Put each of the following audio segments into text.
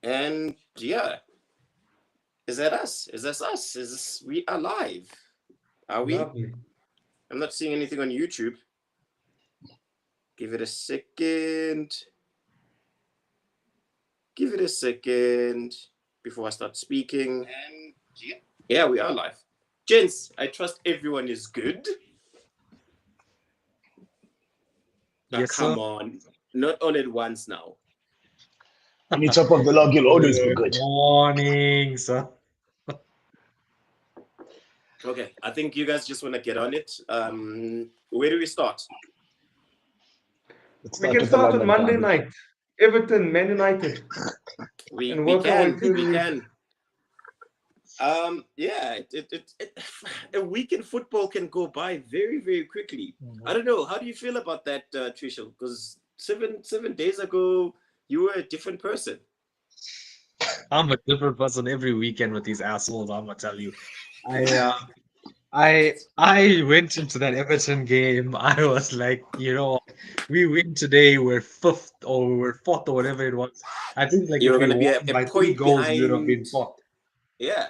And yeah, is that us? Is this us? Is this we are live? Are we? Lovely. I'm not seeing anything on YouTube. Give it a second. Give it a second before I start speaking. And yeah, we are live. Gents, I trust everyone is good. Now, Yes, sir. come on. Not all at once now. Any top of the log, you'll always be Good good. morning, sir. Okay, I think you guys just want to get on it. Where do we start? Let's We start can with the start on London Monday derby. night. Everton, Man United, We and we work our way can through we the week. can. Yeah, a week in football can go by very, very quickly. I don't know. How do you feel about that, Trishul? Because seven days ago, you were a different person. I'm a different person every weekend with these assholes, I'm gonna tell you. I went into that Everton game. I was like, we win today, we're fifth or we're fourth or whatever it was. I think like You if were we going to be won a by three point goals, we would have been behind. fourth. Yeah.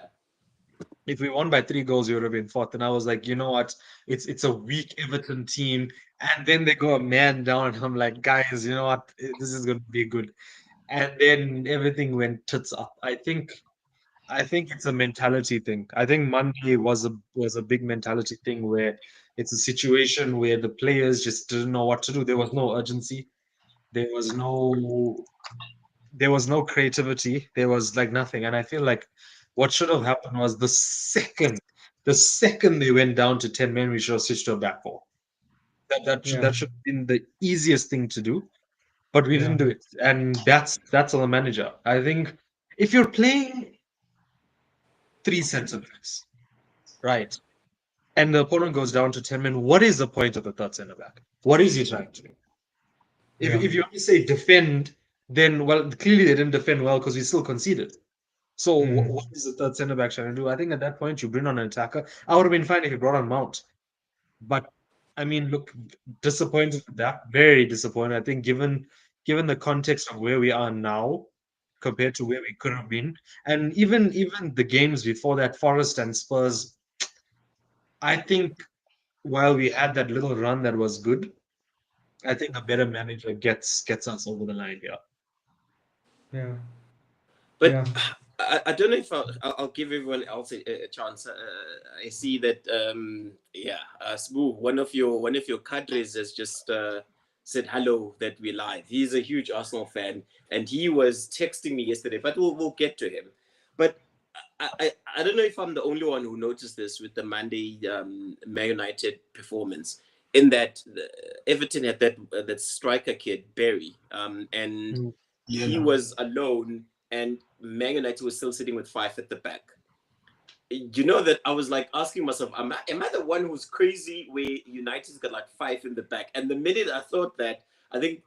If we won by three goals, we would have been fourth. And I was like, you know what? It's a weak Everton team. And then they go a man down, and I'm like, guys, you know what? This is gonna be good. And then everything went tits up. I think it's a mentality thing. I think Monday was a big mentality thing where it's a situation where the players just didn't know what to do. There was no urgency. There was no there was no creativity. There was like nothing. And I feel like what should have happened was the second they went down to 10 men, we should have switched to a back four. Yeah, That should have been the easiest thing to do, but we yeah, didn't do it. And that's on the manager. I think if you're playing three centre backs, right? And the opponent goes down to 10 men, what is the point of the third centre back? What is he trying to do? If, yeah, if you only say defend, then, well, clearly they didn't defend well because we still conceded. So what mm, is the third centre back trying to do? I think at that point you bring on an attacker. I would have been fine if you brought on Mount. But I mean, look, disappointed with that. Very disappointed. I think given the context of where we are now compared to where we could have been, and even the games before that, Forest and Spurs, I think while we had that little run that was good, I think a better manager gets us over the line here. yeah, But yeah. I don't know if I'll give everyone else a chance. I see that yeah, Smooth, one of your cadres has just said hello that we're live. He's a huge Arsenal fan, and he was texting me yesterday. But we'll get to him. But I don't know if I'm the only one who noticed this with the Monday Man United performance. In that Everton had that striker kid Barry, and Mm. he Yeah. was alone, and Man United was still sitting with five at the back. You know that I was like asking myself, am I the one who's crazy where United's got like five in the back? And the minute I thought that, I think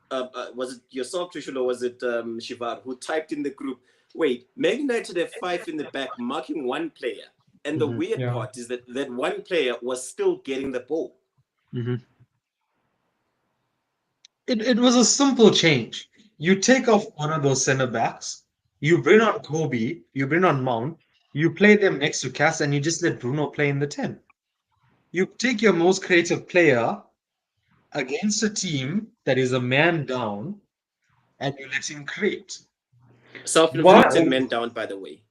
was it yourself, Trishul, or was it Shivar who typed in the group? Wait, Man United have five in the back, marking one player, and the Mhm, weird Yeah. part is that one player was still getting the ball. mhm. It was a simple change. You take off one of those center backs, you bring on Kobe, you bring on Mount, you play them next to Cass, and you just let Bruno play in the 10. You take your most creative player against a team that is a man down, and you let him create. Why? Self-inflicted men down, by the way.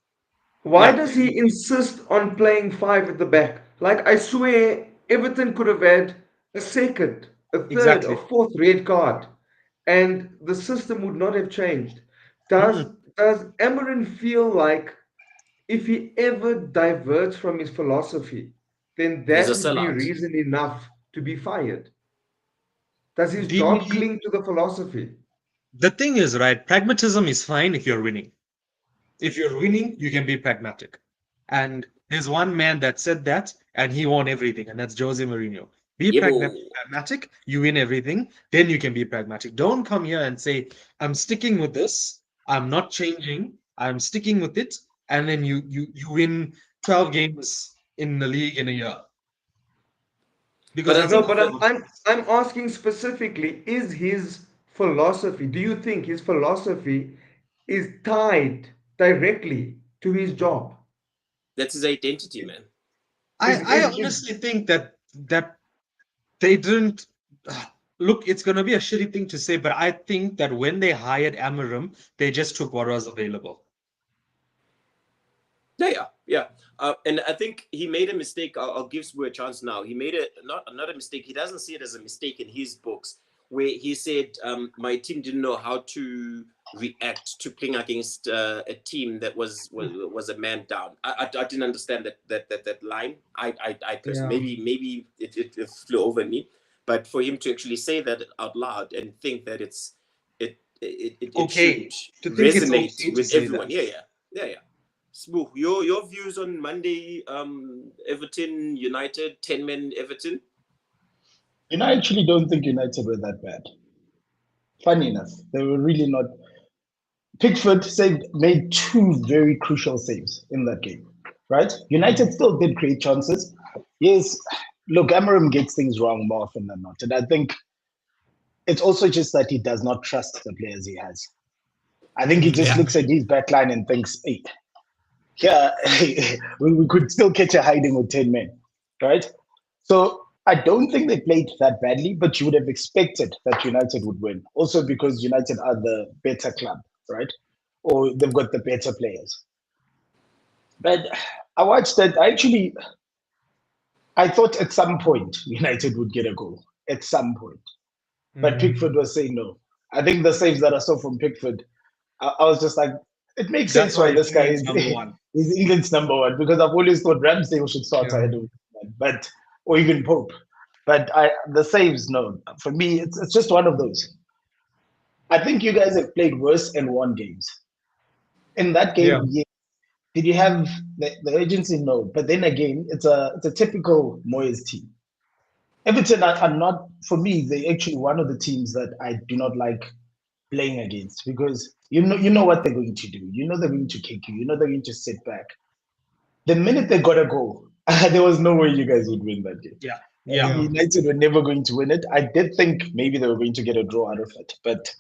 Why Yeah, does he insist on playing five at the back? Like I swear, Everton could have had a second, a third, a exactly. fourth red card, and the system would not have changed. Does Mm-mm. does Amarin feel like if he ever diverts from his philosophy, then He's a that would be sellout. reason enough to be fired? Does his job The cling to the philosophy? the thing is, right, pragmatism is fine if you're winning. If you're winning, you can be pragmatic. And there's one man that said that, and he won everything, and that's Jose Mourinho. Be Yebo. pragmatic, you win everything, then you can be pragmatic. Don't come here and say, I'm sticking with this, I'm not changing, I'm sticking with it, and then you win 12 games in the league in a year. But Because I I No, think think but I'm asking specifically, is his philosophy, do you think his philosophy is tied directly to his job. That's his identity, man. I honestly think that they didn't look. It's gonna be a shitty thing to say, but I think that when they hired Amarim, they just took what was available. Yeah. And I think he made a mistake. I'll give Sbu a chance now. He made not a mistake. He doesn't see it as a mistake in his books, where he said, "My team didn't know how to react to playing against a team that was a man down." I didn't understand that line. I personally, maybe it flew over me, but for him to actually say that out loud and think that it Okay, should to think it's resonate okay to with say everyone. that. Yeah. Smooth. Your views on Monday, Everton United, 10-man Everton? I actually don't think United were that bad. Funny enough, they were really not. Pickford made two very crucial saves in that game, right? United still did create chances. Yes, look, Amarim gets things wrong more often than not. And I think it's also just that he does not trust the players he has. I think he just looks at his backline and thinks, hey, yeah, we could still catch a hiding with 10 men, right? So I don't think they played that badly, but you would have expected that United would win. Also because United are the better club, right? Or they've got the better players. But I watched that. I thought at some point United would get a goal. At some point. But Pickford was saying no. I think the saves that I saw from Pickford, I was just like, it makes That's sense why why this guy England's is number one. is England's number one, because I've always thought Ramsdale should start ahead of him, but or even Pope. But the saves, no. For me, it's just one of those. I think you guys have played worse and won games. In that game, Yeah. yeah, did you have the urgency? No. But then again, it's a typical Moyes team. Everton are not, for me, they're actually one of the teams that I do not like playing against, because you know what they're going to do. You know they're going to kick you. You know they're going to sit back. The minute they got a goal, there was no way you guys would win that game. Yeah. United were never going to win it. I did think maybe they were going to get a draw out of it, but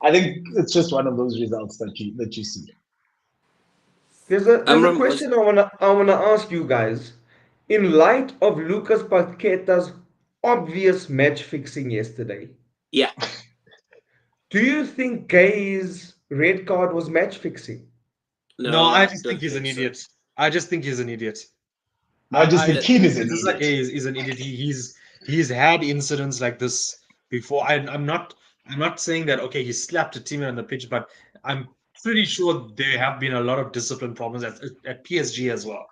I think it's just one of those results that you see. There's a Amram was question I wanna ask you guys. In light of Lucas Paqueta's obvious match fixing yesterday, yeah. do you think Gay's red card was match fixing? No, No, I I just think don't he's an think so. idiot. I just think he's an idiot. I just think That, Keane is an This is like idiot. he's an idiot. He's had incidents like this before. I'm not saying that okay he slapped a teammate on the pitch, but I'm pretty sure there have been a lot of discipline problems at PSG as well.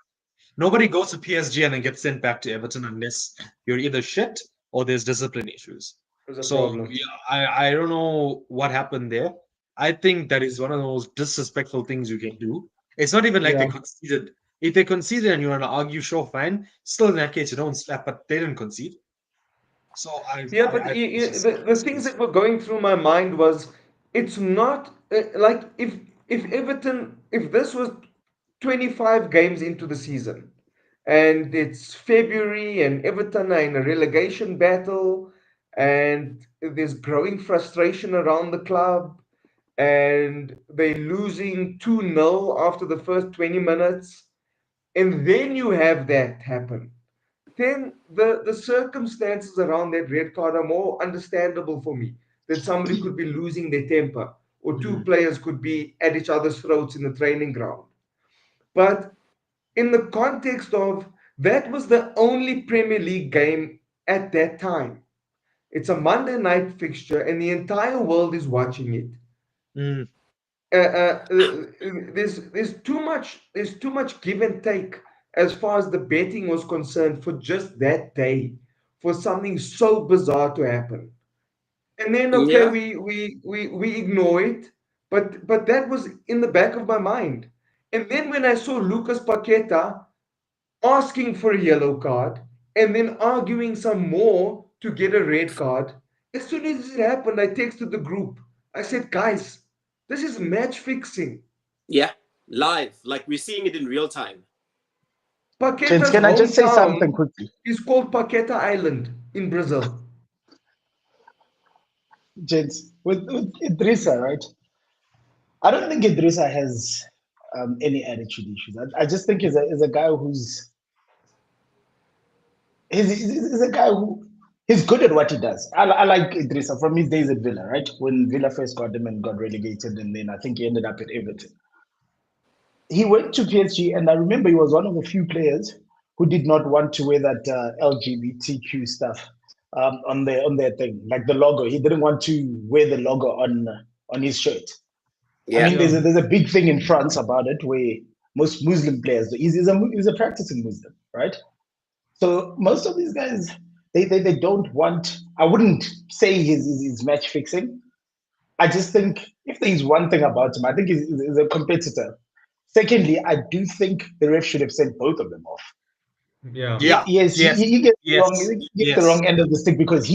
Nobody goes to PSG and then gets sent back to Everton unless you're either shit or there's discipline issues. Was a So problem. yeah, I don't know what happened there. I think that is one of the most disrespectful things you can do. It's not even like they Yeah. conceded. If they conceded and you want to argue, sure, fine. Still, in that case, you don't slap, but they didn't concede. So Yeah, I but think it's just the things that were going through my mind was, it's not like, if Everton, if this was 25 games into the season and it's February and Everton are in a relegation battle and there's growing frustration around the club and they're losing 2-0 after the first 20 minutes, and then you have that happen, then the circumstances around that red card are more understandable for me. That somebody could be losing their temper, or two Mm. players could be at each other's throats in the training ground. But in the context of, that was the only Premier League game at that time. It's a Monday night fixture, and the entire world is watching it. Mm. There's too much give and take as far as the betting was concerned for just that day, for something so bizarre to happen. And then, okay, yeah. we ignore it, but that was in the back of my mind. And then when I saw Lucas Paqueta asking for a yellow card and then arguing some more to get a red card, as soon as it happened, I texted the group. I said, guys, this is match fixing. Yeah. Live. Like we're seeing it in real time. Gents, Paqueta's can I just say something hometown quickly? is called Paqueta Island in Brazil. Gents, with Idrissa, right? I don't think Idrissa has any attitude issues. I just think he's a guy who's he's a guy who he's good at what he does. I like Idrissa from his days at Villa, right? When Villa first got him and got relegated, and then I think he ended up at Everton. He went to PSG, and I remember he was one of the few players who did not want to wear that LGBTQ stuff on their thing, like the logo. He didn't want to wear the logo on his shirt. I Yeah. mean, there's a big thing in France about it where most Muslim players, he's a practicing Muslim, right? So most of these guys, they don't want. I wouldn't say he's match fixing. I just think if there's one thing about him, I think he's a competitor. Secondly, I do think the ref should have sent both of them off. Yeah. Yeah. Yes, Yes. he gets the Yes. wrong end of the stick because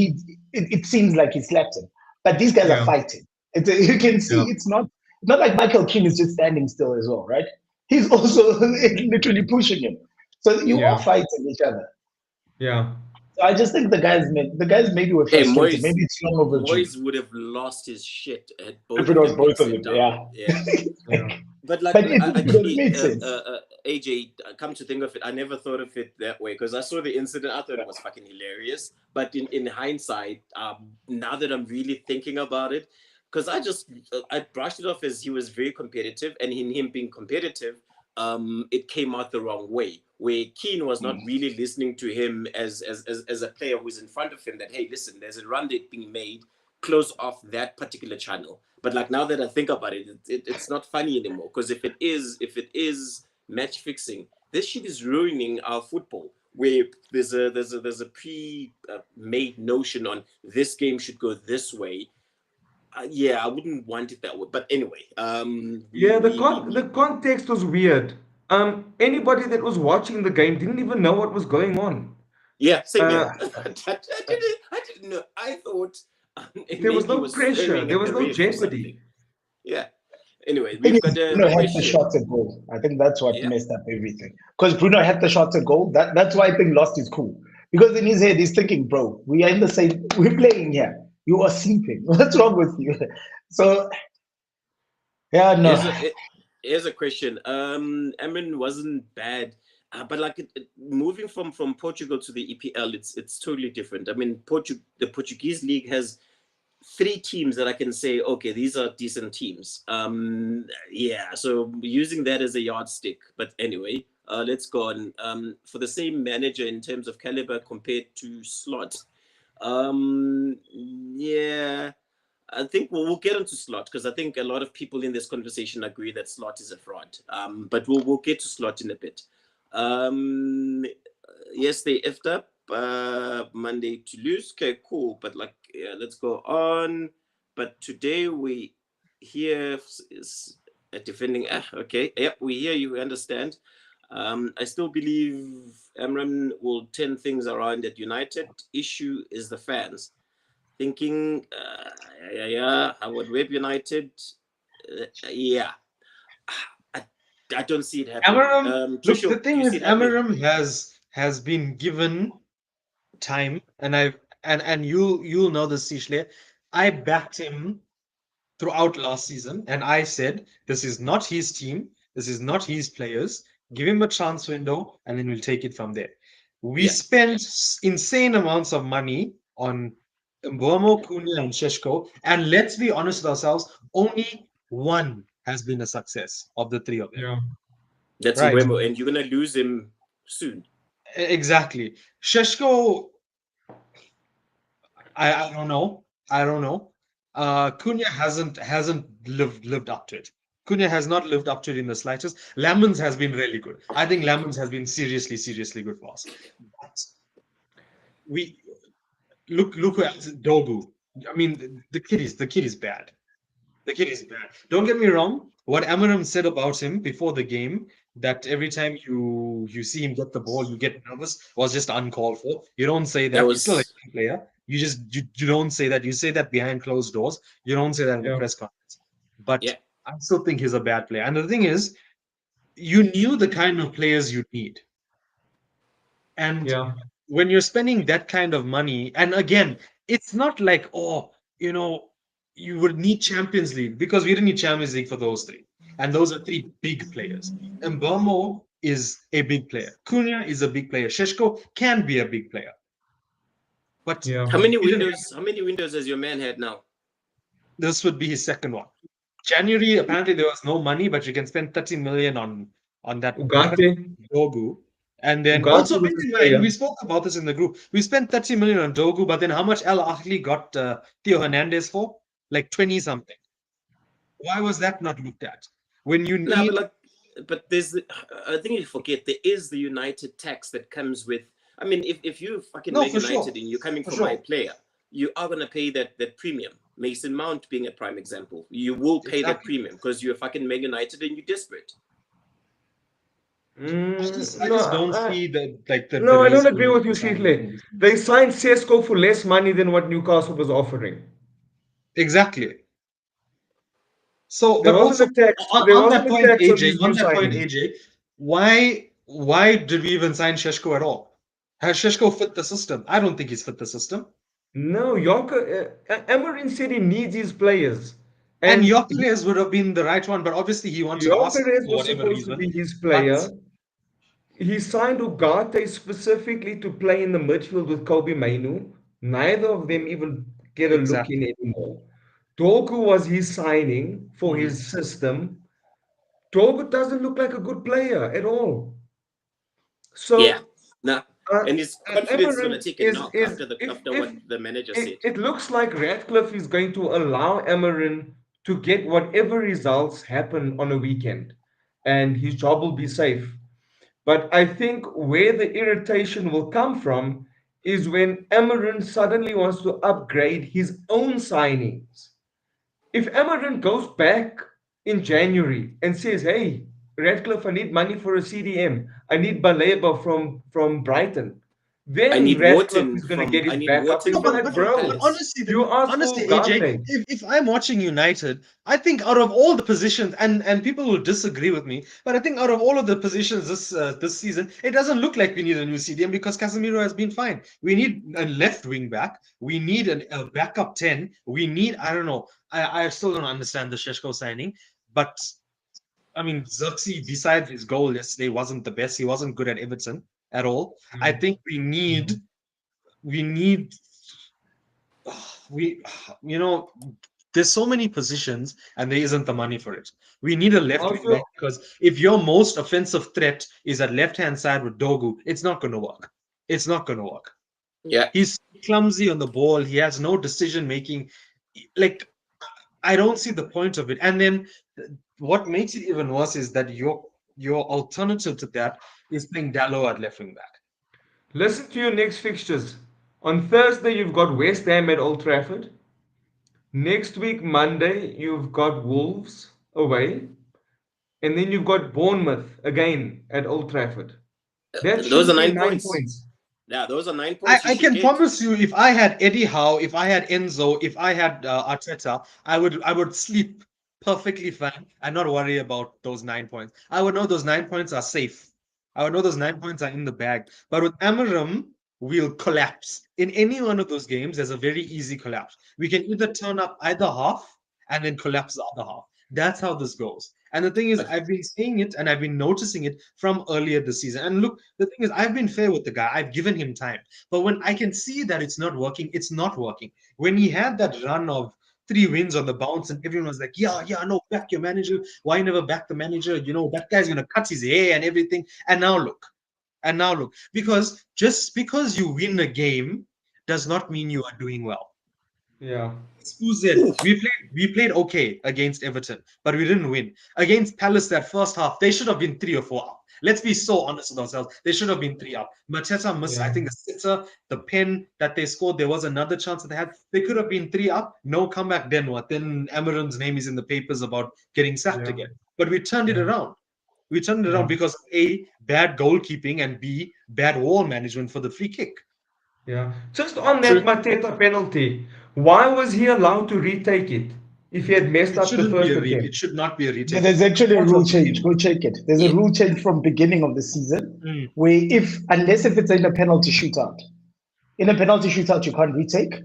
it seems like he slapped him, but these guys are Yeah. fighting. You can see Yeah. it's not like Michael Keane is just standing still as well, right? He's also literally pushing him. So you are Yeah. fighting each other. Yeah. So I just think the guys maybe were Hey, frustrated. Maybe it's long overdue. Moyes would have lost his shit had If both it of was them been both of sent them, down. yeah. Yeah. Yeah. But like, But it would have actually, made sense. AJ, come to think of it, I never thought of it that way because I saw the incident. I thought it was fucking hilarious. But in hindsight, now that I'm really thinking about it, because I brushed it off as he was very competitive, and in him being competitive, it came out the wrong way. Where Keane was not really listening to him as a player who's in front of him. That hey, listen, there's a run that being made close off that particular channel. But like now that I think about it, it's not funny anymore because if it is match fixing, this shit is ruining our football. Where there's a pre-made notion on this game should go this way. Yeah, I wouldn't want it that way. But anyway, Yeah, the context was weird. Anybody that was watching the game didn't even know what was going on. yeah, same here. Uh, I didn't know. I thought there was maybe he no was pressure. swearing There at was the no ref or jeopardy. something. Yeah. Anyway, The thing we've is, got a Bruno had the question. shots at goal. I think that's what Yeah. messed up everything. Because Bruno had the shots at goal. That's why I think lost his cool. Because in his head, he's thinking, bro, we are in the same, we're playing here. You are sleeping. What's wrong with you? So, yeah, no. Here's a question. Amrin wasn't bad, but like moving from Portugal to the EPL, it's totally different. I mean, the Portuguese league has three teams that I can say, okay, these are decent teams. Yeah, so using that as a yardstick. But anyway, let's go on. For the same manager in terms of caliber compared to Slot, yeah, I think we'll get into Slot because I think a lot of people in this conversation agree that Slot is a fraud. But we'll get to Slot in a bit. Yes, they effed up Monday to lose. Okay, cool. But like, yeah, let's go on. But today we here is defending. Okay, yep, we hear you. We understand. I still believe Amram will turn things around at United. Issue is the fans thinking, yeah, Howard Webb United, yeah, I don't see it happening. Amaram, look, the Trisho, do thing you see is, it happening? Amaram has been given time, and you'll know this, Sishle. I backed him throughout last season, and I said this is not his team, this is not his players. Give him a chance window, and then we'll take it from there. We Yeah. spent insane amounts of money on Mbomo, Cunha, and Sheshko, and let's be honest with ourselves, only one has been a success of the three of them. Yeah. That's Right. Mbeumo, and you're gonna lose him soon. Exactly. Sheshko, I don't know. I don't know. Cunha hasn't lived up to it. Cunha has not lived up to it in the slightest. Lamans has been really good. I think Lamans has been seriously good for us. But we look who else Dogu. I mean, the kid is bad. The kid is bad. Don't get me wrong. What Amaram said about him before the game, that every time you see him get the ball, you get nervous, was just uncalled for. You don't say That that. He's still a was young player. You don't say that. You say that behind closed doors. You don't say that in the Yeah. press conference. But yeah, I still think he's a bad player. And the thing is, you knew the kind of players you need. And Yeah. when you're spending that kind of money, and again, it's not like, oh, you know, you would need Champions League because we didn't need Champions League for those three. And those are three big players. Mbamo is a big player. Cunha is a big player. Sheshko can be a big player. But Yeah. How many windows? How many windows has your man had now? this would be his second one. January, apparently there was no money, but you can spend 30 million on that Ugarte. Dogu. And then Ugarte also was bear his in mind, player. we spoke about this in the group. We spent 30 million on Dogu, but then how much Al Ahly got Theo Hernandez for? Like 20 something. Why was that not looked at? When you No, need but there's. I think you forget there is the United tax that comes with. I mean, if you fucking No, Man for United sure. and you're coming For for sure. my player, you are gonna pay that premium. Mason Mount being a prime example, you will pay that Exactly. premium because you're fucking Man United and you're desperate. I just don't see the No, I don't reason agree with you, behind Sheetle. it. They signed Sesko for less money than what Newcastle was offering. Exactly. So, There but wasn't also a tax. There on that wasn't a point, tax on AJ, these new on that point, signings. AJ, why did we even sign Sheshko at all? Has Sheshko fit the system? I don't think he's fit the system. No, Amarin said he needs his players, And and your players would have been the right one, but obviously he wanted Arsenal Perez for was whatever supposed to reason. be his But player. He signed Ugarte specifically to play in the midfield with Kobe Mainu. Neither of them even get a look in exactly. anymore. Doku was his signing for Hmm. his system. Dogu doesn't look like a good player at all. Yeah. So Nah. uh, And his confidence is gonna Amarin take a knock is after if what the manager it, said. it looks like Radcliffe is going to allow Amarin to get whatever results happen on a weekend, and his job will be safe. But I think where the irritation will come from is when Amarin suddenly wants to upgrade his own signings. If Amarin goes back in January and says, "Hey, Radcliffe, I need money for a CDM. I need Baleba from Brighton," I then need Radcliffe is going to get No, his back up and Wharton be but from like, but from but "Bro, Palace. honestly, you asked for honestly, AJ, Ugarte." if I'm watching United, I think out of all the positions, and people will disagree with me, but I think out of all of the positions this season, it doesn't look like we need a new CDM because Casemiro has been fine. We need a left wing back. We need a backup 10. We need, I don't know. I still don't understand the Sheshko signing, but I mean, Xerxes, besides his goal yesterday, wasn't the best. He wasn't good at Everton at all. I think we need we you know there's so many positions and there isn't the money for it. We need a left wing back Also, because if your most offensive threat is at left hand side with Dogu, it's not going to work. It's not going to work. Yeah. He's clumsy on the ball. He has no decision making. Like, I don't see the point of it. And then what makes it even worse is that your alternative to that is playing Dallo at left wing back. listen to your next fixtures. On Thursday, you've got West Ham at Old Trafford. Next week, Monday, you've got Wolves away. And then you've got Bournemouth again at Old Trafford. That Those are should be 9 points. 9 points. Yeah, those are 9 points you I should can get. promise you, if I had Eddie Howe, if I had Enzo, if I had Arteta, I would sleep perfectly fine and not worry about those 9 points. I would know those 9 points are safe. I would know those 9 points are in the bag. But with Amarim, we'll collapse. In any one of those games, there's a very easy collapse. We can either turn up either half and then collapse the other half. That's how this goes. And the thing is, But I've been saying it and I've been noticing it from earlier this season. And look, the thing is, I've been fair with the guy. I've given him time. But when I can see that it's not working, it's not working. When he had that run of 3 wins on the bounce, and everyone was like, yeah, yeah, no, back your manager. Why never back the manager? That guy's going to cut his hair and everything. And now look, because just because you win a game does not mean you are doing well. Yeah. Who said we played okay against Everton, but we didn't win. Against Palace, that first half, they should have been 3 or 4 up. Let's be so honest with ourselves. They should have been 3 up. Mateta missed, I Yeah. think, the sitter, the pen that they scored. There was another chance that they had. They could have been 3 up. No comeback. Then what? Then Amarin's name is in the papers about getting sacked Yeah. again. But we turned it Yeah. around. We turned it Yeah. around because A, bad goalkeeping, and B, bad wall management for the free kick. Yeah. Just on that True. Mateta penalty, why was he allowed to retake it if he had messed It up the shouldn't be first a re. attempt? It should not be a retake. There's actually a Fault rule of change. him. Go check it. There's a yeah, rule change from beginning of the season Mm. where unless if it's in a penalty shootout, in a penalty shootout you can't retake.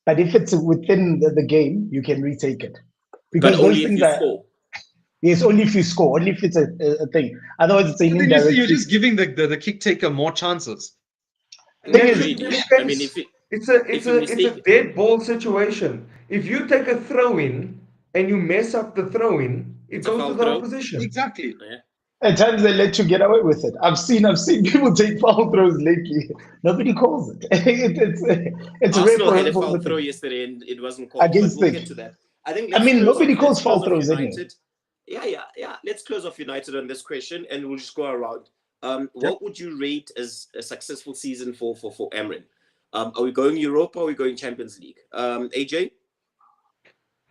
But if it's within the game, you can retake it. But Because those only if things you are, score. yes, only if you score, only if it's a thing. Otherwise, it's an But then you see, indirect you're free. just giving the kick taker more chances. Thing Not is, really. I mean, Depends. if you It's a mistake, dead ball situation. If you take a throw in and you mess up the throw in, it it's a goes to foul the throw. opposition. Exactly. Yeah. at times they let you get away with it. I've seen people take foul throws lately. Nobody calls it. It's rare Arsenal had a for foul the throw thing yesterday and it wasn't called, but against we'll Thick. get to that. I think I let's mean, close nobody off. Let's calls foul close off throws anyway. United. Yeah. Let's close off United on this question, and we'll just go around. Yep. What would you rate as a successful season for Amrin? Are we going Europa? Or are we going Champions League? AJ,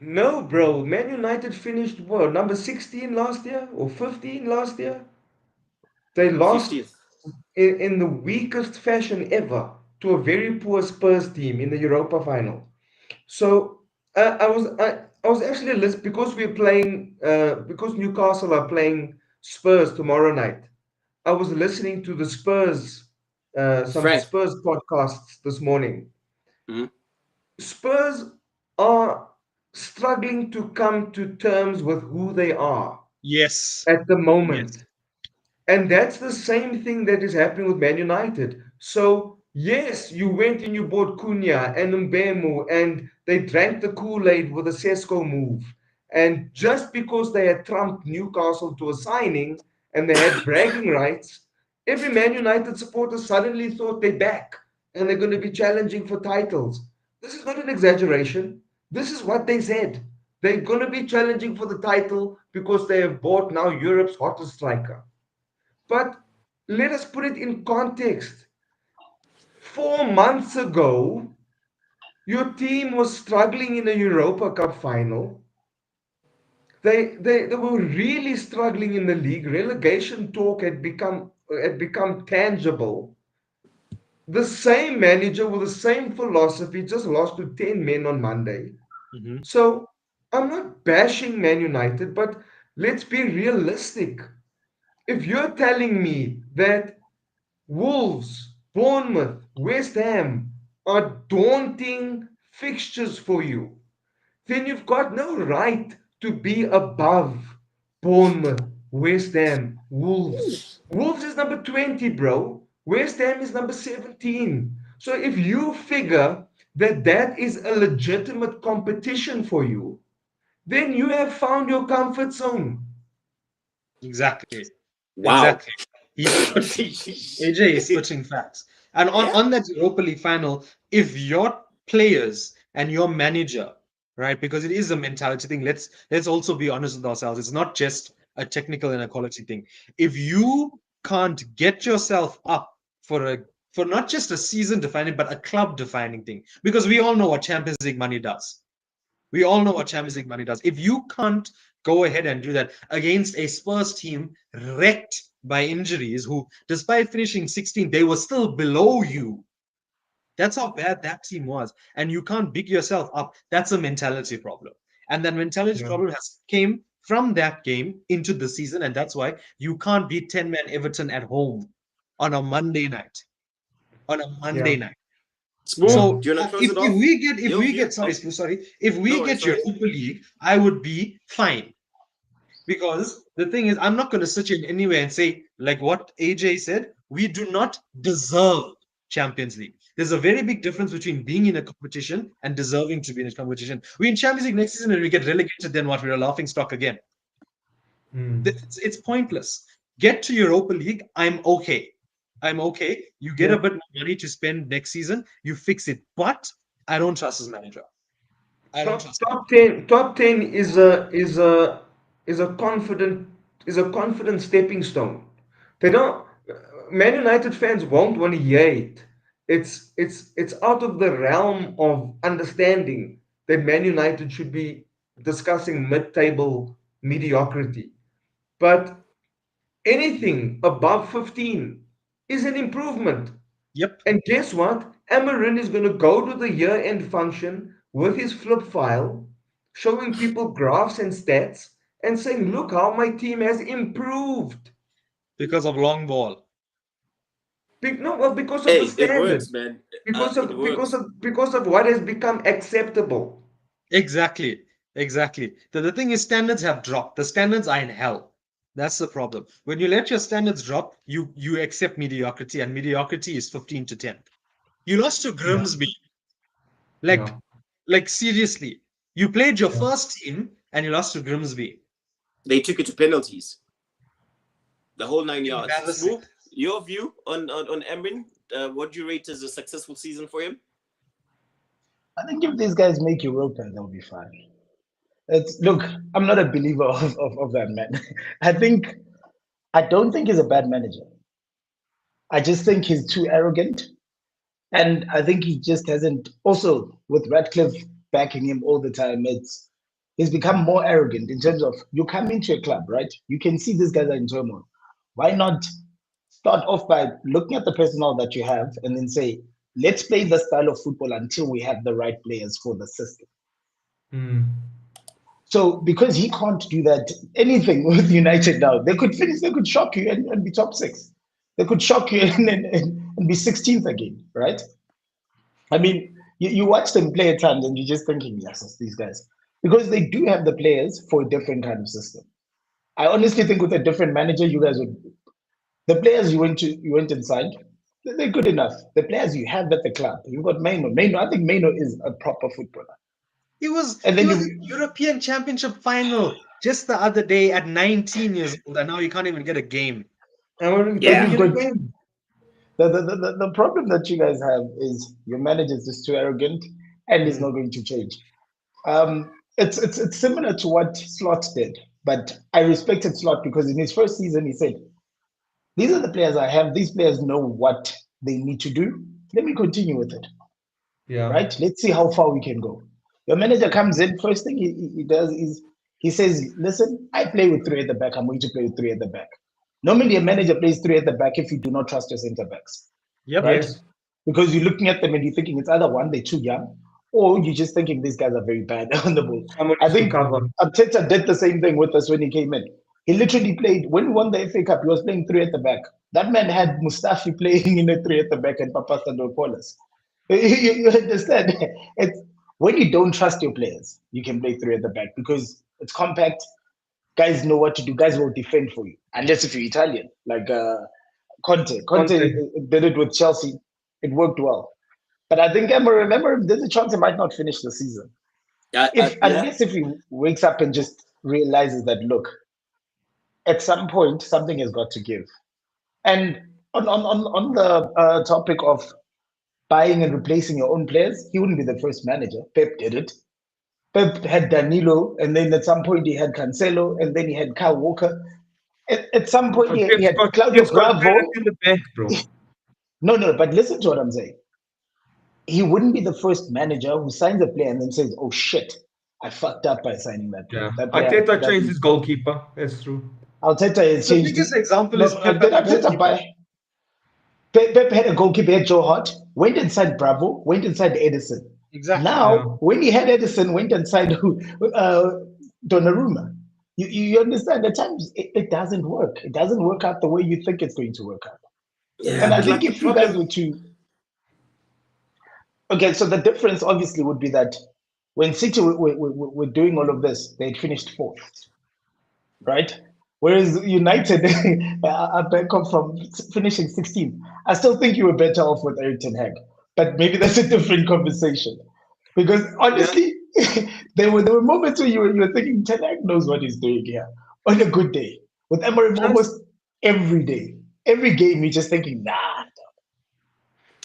No, bro. Man United finished what, number 16 last year or 15 last year? They lost 50th. in the weakest fashion ever to a very poor Spurs team in the Europa final. So I was actually listening because we're playing because Newcastle are playing Spurs tomorrow night. I was listening to the Spurs some Frank. Spurs podcasts this morning. Mhm. Spurs are struggling to come to terms with who they are Yes. at the Yes. moment. And that's the same thing that is happening with Man United. So, yes, you went and you bought Cunha and Mbemu and they drank the Kool-Aid with a Sesko move. And just because they had trumped Newcastle to a signing and they had bragging rights, every Man United supporter suddenly thought they're back and they're going to be challenging for titles. This is not an exaggeration. This is what they said. They're going to be challenging for the title because they have bought now Europe's hottest striker. But let us put it in context. 4 months ago, your team was struggling in a Europa Cup final. They were really struggling in the league. Relegation talk had become tangible. The same manager with the same philosophy just lost to 10 men on Monday. Hmm. So I'm not bashing Man United, but let's be realistic. If you're telling me that Wolves, Bournemouth, West Ham are daunting fixtures for you, then you've got no right to be above Bournemouth, West Ham, Wolves. Wolves is number 20, bro. West Ham is number 17. So if you figure that that is a legitimate competition for you, then you have found your comfort zone. Exactly. Wow. Exactly. He's AJ is spitting facts. And Yeah. on that Europa League final, if your players and your manager, right, because it is a mentality thing, let's also be honest with ourselves. It's not just a technical and a quality thing. If you can't get yourself up for a for not just a season defining, but a club defining thing, because we all know what Champions League money does. We all know what Champions League money does. If you can't go ahead and do that against a Spurs team wrecked by injuries, who, despite finishing 16, they were still below you. That's how bad that team was. And you can't big yourself up. That's a mentality problem. And that mentality Yeah. problem has came from that game into the season. And that's why you can't beat 10-man Everton at home on a Monday night. On a Yeah. Monday night. Yeah. Spoon, So do you want to close it off? if Your we view? get Oh, sorry, if no we worries. get Sorry. Europa League, I would be fine. Because the thing is, I'm not going to sit here anywhere and say, like what AJ said, we do not deserve Champions League. There's a very big difference between being in a competition and deserving to be in a competition. We in Champions League next season and we get relegated, then what? We're a laughing stock again. Hmm. It's pointless. Get to Europa League, I'm okay. I'm okay. You get a Yeah. bit more money to spend next season, you fix it. But I don't trust his manager. I don't trust him. Top 10 is a confident stepping stone. They don't Man United fans won't want to hear it. It's out of the realm of understanding that Man United should be discussing mid-table mediocrity. But anything above 15 is an improvement. Yep. And guess what? Amarin is going to go to the year end function with his flip file, showing people graphs and stats and saying, look how my team has improved. Because of long ball. No, well, because of the Hey, it standard. works, man. Because It of because works. of because of what has become acceptable. Exactly. Exactly. The thing is, standards have dropped. The standards are in hell. That's the problem. When you let your standards drop, you accept mediocrity, and mediocrity is 15 to 10. You lost to Yeah. Grimsby. Yeah. Like seriously. You played your Yeah. first team and you lost to Grimsby. They took it to penalties. The whole 9 yards. Embarrassing. Smooth. Your view on Emrin? What do you rate as a successful season for him? I think if these guys make Europa, they'll be fine. Look, I'm not a believer of that man. I don't think he's a bad manager. I just think he's too arrogant. And I think he just hasn't also with Radcliffe backing him all the time, he's become more arrogant in terms of you come into a club, right? You can see these guys are in turmoil. Why not start off by looking at the personnel that you have and then say, let's play the style of football until we have the right players for the system. Hmm. So because he can't do that, anything with United now, they could finish, they could shock you and be top six. They could shock you and be 16th again, right? I mean, you watch them play at times and you're just thinking, yes, it's these guys. Because they do have the players for a different kind of system. I honestly think with a different manager, you guys would the players you went and signed, they're good enough. The players you have at the club, you've got Maino. Maino, I think Maino is a proper footballer. He And then was in you European Championship final just the other day at 19 years old, and now he can't even get a game. And we're and Yeah. taking you've it got again. the problem that you guys have is your manager is just too arrogant and is Hmm. not going to change. It's similar to what Slot did, but I respected Slot because in his first season he said, "These are the players I have. These players know what they need to do. Let me continue with it. Yeah. Right? Let's see how far we can go." Your manager comes in, first thing he does is he says, "Listen, I play with three at the back. I'm going to play with three at the back." Normally, a manager plays three at the back if you do not trust your centre backs, Yep. right? Yes. Because you're looking at them and you're thinking it's either one, they're too young, or you're just thinking these guys are very bad on the ball. Someone I needs to think cover. Arteta did the same thing with us when he came in. He literally played, when we won the FA Cup, he was playing three at the back. That man had Mustafi playing in a three at the back and Papastadopoulos. You understand? It's, when you don't trust your players, you can play three at the back because it's compact. Guys know what to do. Guys will defend for you, unless if you're Italian, like Conte. Conte Conte. did it with Chelsea. It worked well. But I think Emma, remember, there's a chance he might not finish the season. If Yeah. unless if he wakes up and just realizes that look, at some point something has got to give. And on the topic of buying and replacing your own players, he wouldn't be the first manager. Pep did it. Pep had Danilo, and then at some point he had Cancelo, and then he had Kyle Walker. At some point he had Claudio Pep's got Bravo. talent in the bank, bro. No, but listen to what I'm saying. He wouldn't be the first manager who signs a player and then says, "Oh shit, I fucked up by signing that player." Yeah. That player Arteta changed doesn't. his goalkeeper. That's true. Arteta has The changed. biggest example No, is Pep did and the Arteta goalkeeper. buy? Pep had a goalkeeper, had Joe Hart, went inside Bravo, went inside Edison. Exactly. Yeah. Now, when he had Edison, went inside Donnarumma. You understand? At times, it doesn't work. It doesn't work out the way you think it's going to work out. Yeah, And I but think like the if you guys problem. were to, okay, so the difference obviously would be that when City were doing all of this, they'd finished fourth, right? Whereas United are back up from finishing 16th. I still think you were better off with Eric Ten Hag, but maybe that's a different conversation. Because Yeah. honestly, there were moments where you were thinking Ten Hag knows what he's doing here on a good day. With Emery Just almost every day, every game, you're just thinking, nah,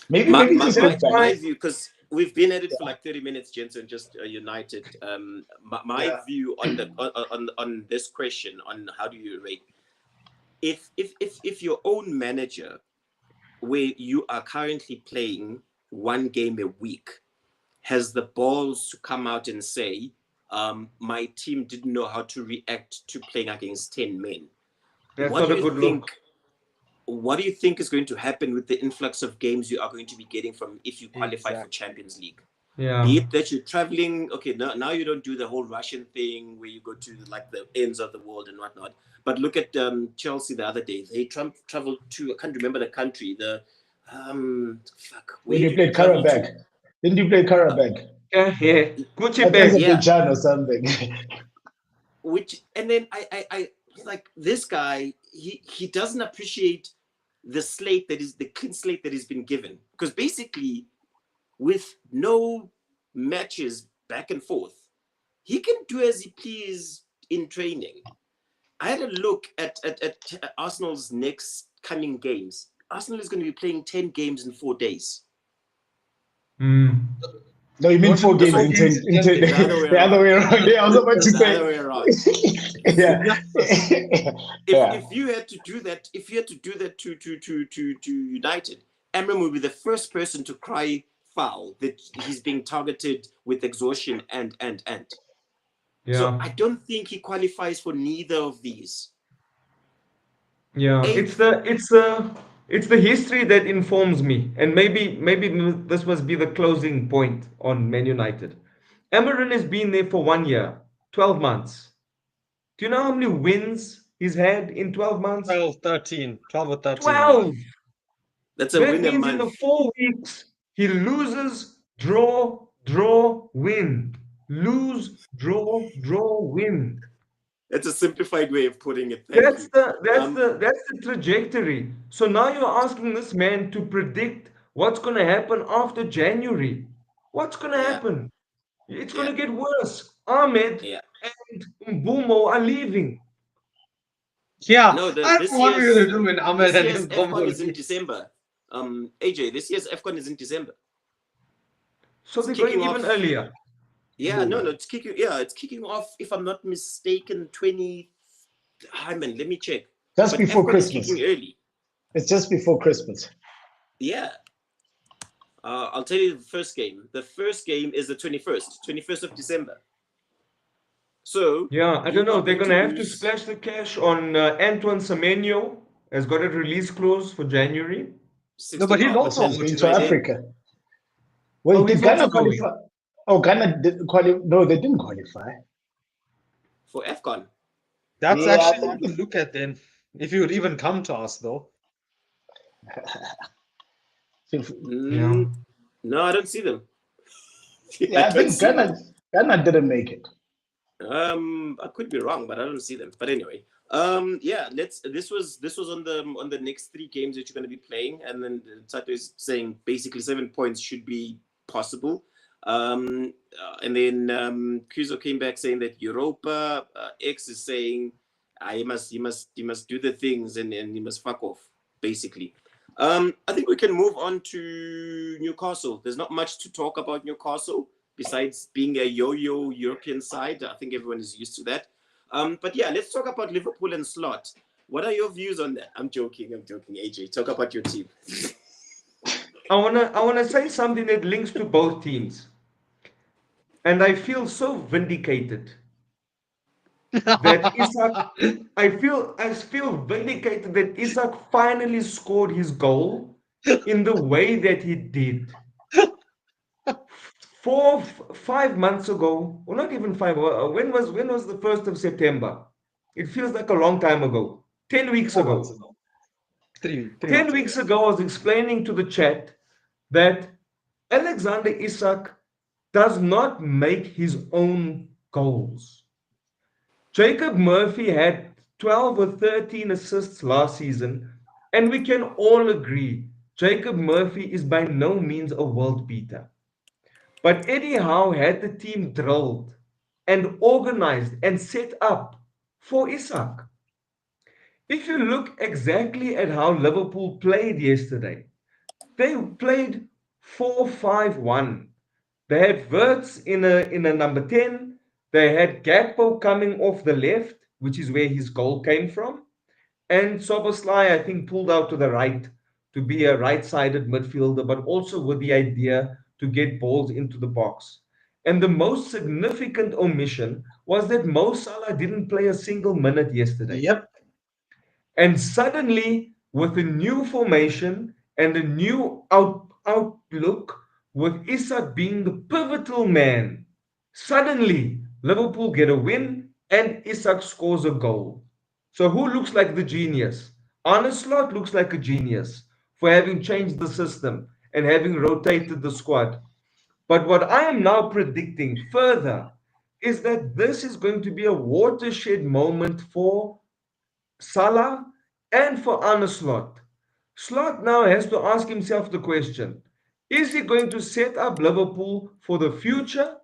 My maybe my just my, that's look back. my why. view, because we've been at it for like 30 minutes, Jensen, just United. My Yeah. view on the on this question on how do you rate, if your own manager, where you are currently playing one game a week, has the balls to come out and say, my team didn't know how to react to playing against 10 men. That's What not do a you good think? look. What do you think is going to happen with the influx of games you are going to be getting from if you qualify for Exactly. Champions League? Yeah. Be it that you're traveling, okay, now you don't do the whole Russian thing where you go to like the ends of the world and whatnot. But look at Chelsea the other day. They traveled to, I can't remember the country. Fuck. When Where you did we played travel to? Karabakh. Didn't you play Karabakh? Yeah, yeah. Gucci At bag. Yeah. Azerbaijan or something. Which and then I was like, this guy, he doesn't appreciate the slate that is the clean slate that he's been given. Because basically, with no matches back and forth, he can do as he please in training. I had a look at Arsenal's next coming games. Arsenal is going to be playing 10 games in 4 days. Mm. No, you mean What is four the games So four in games 10, in in 10 10 days? the other way the other around. way around. Yeah, I was about to The say. other way around. Yeah. Yes. Yeah. If you had to do that, if you had to do that to United, Amram would be the first person to cry foul that he's being targeted with exhaustion and. So Yeah. I don't think he qualifies for neither of these. Yeah, A it's the history that informs me, and maybe this must be the closing point on Man United. Amarin has been there for 1 year, 12 months. Do you know how many wins he's had in 12 months? 12, 13, 12 or 13, yeah. 12. that's a That win a means in month. the 4 weeks he loses, draw, draw, win, lose, draw, draw, win. That's a simplified way of putting it. Thank That's you. the that's Um, the that's the trajectory. So now you're asking this man to predict what's going to happen after January. What's going to yeah, happen? It's going yeah, to get worse. Ahmed yeah. and Mbumo are leaving. Yeah, No, I don't know what we're gonna do when Ahmed this and year's him come AFCON over is in December. AJ, this year's AFCON is in December. So It's they're going kicking even off. earlier. Yeah, no, it's kicking. Yeah, it's kicking off. If I'm not mistaken, 20. I mean, let me check. Just But before AFCON is Christmas. kicking early. It's just before Christmas. Yeah. I'll tell you the first game. The first game is the 21st of December. So Yeah, I you don't know. are They're going going to to have to lose splash the cash on Antoine Semenyo. Has got a release clause for January. No, 60 but he's mil. also Because he's over going to to Straight in. Africa. Wait, Oh, did he's also Ghana going. qualify? Oh, Ghana didn't qualify. No, they didn't qualify. For AFCON. That's Yeah, I actually think. one to look at then. If you would even come to us though. Yeah. Mm, no, I don't see them. I Yeah, I don't think see them. Ghana didn't make it. I could be wrong, but I don't see them. But anyway, yeah. Let's. This was on the next three games that you're going to be playing, and then Sato is saying basically 7 points should be possible. And then Kuzo came back saying that Europa X is saying he must do the things and he must fuck off basically. I think we can move on to Newcastle. There's not much to talk about Newcastle besides being a yo-yo European side. I think everyone is used to that. But yeah, let's talk about Liverpool and Slot. What are your views on that? I'm joking, AJ. Talk about your team. I wanna say something that links to both teams. And I feel so vindicated that I feel vindicated that Isak finally scored his goal in the way that he did. 5 months ago, or not even five, when was the 1st of September? It feels like a long time ago. 10 weeks 4 months ago. ago. Three Ten months ago. weeks ago, I was explaining to the chat that Alexander Isak does not make his own goals. Jacob Murphy had 12 or 13 assists last season, and we can all agree Jacob Murphy is by no means a world beater. But Eddie Howe had the team drilled and organized and set up for Isak. If you look exactly at how Liverpool played yesterday, they played 4-5-1. They had Wirtz in a number 10. They had Gakpo coming off the left, which is where his goal came from. And Soboslai, I think, pulled out to the right to be a right-sided midfielder, but also with the idea to get balls into the box. And the most significant omission was that Mo Salah didn't play a single minute yesterday. Yep. And suddenly, with a new formation and a new outlook, with Isak being the pivotal man, suddenly Liverpool get a win and Isak scores a goal. So who looks like the genius? Arne Slot looks like a genius. for having changed the system and having rotated the squad. But what I am now predicting further is that this is going to be a watershed moment for Salah and for Arne Slot. Slot now has to ask himself the question, is he going to set up Liverpool for the future,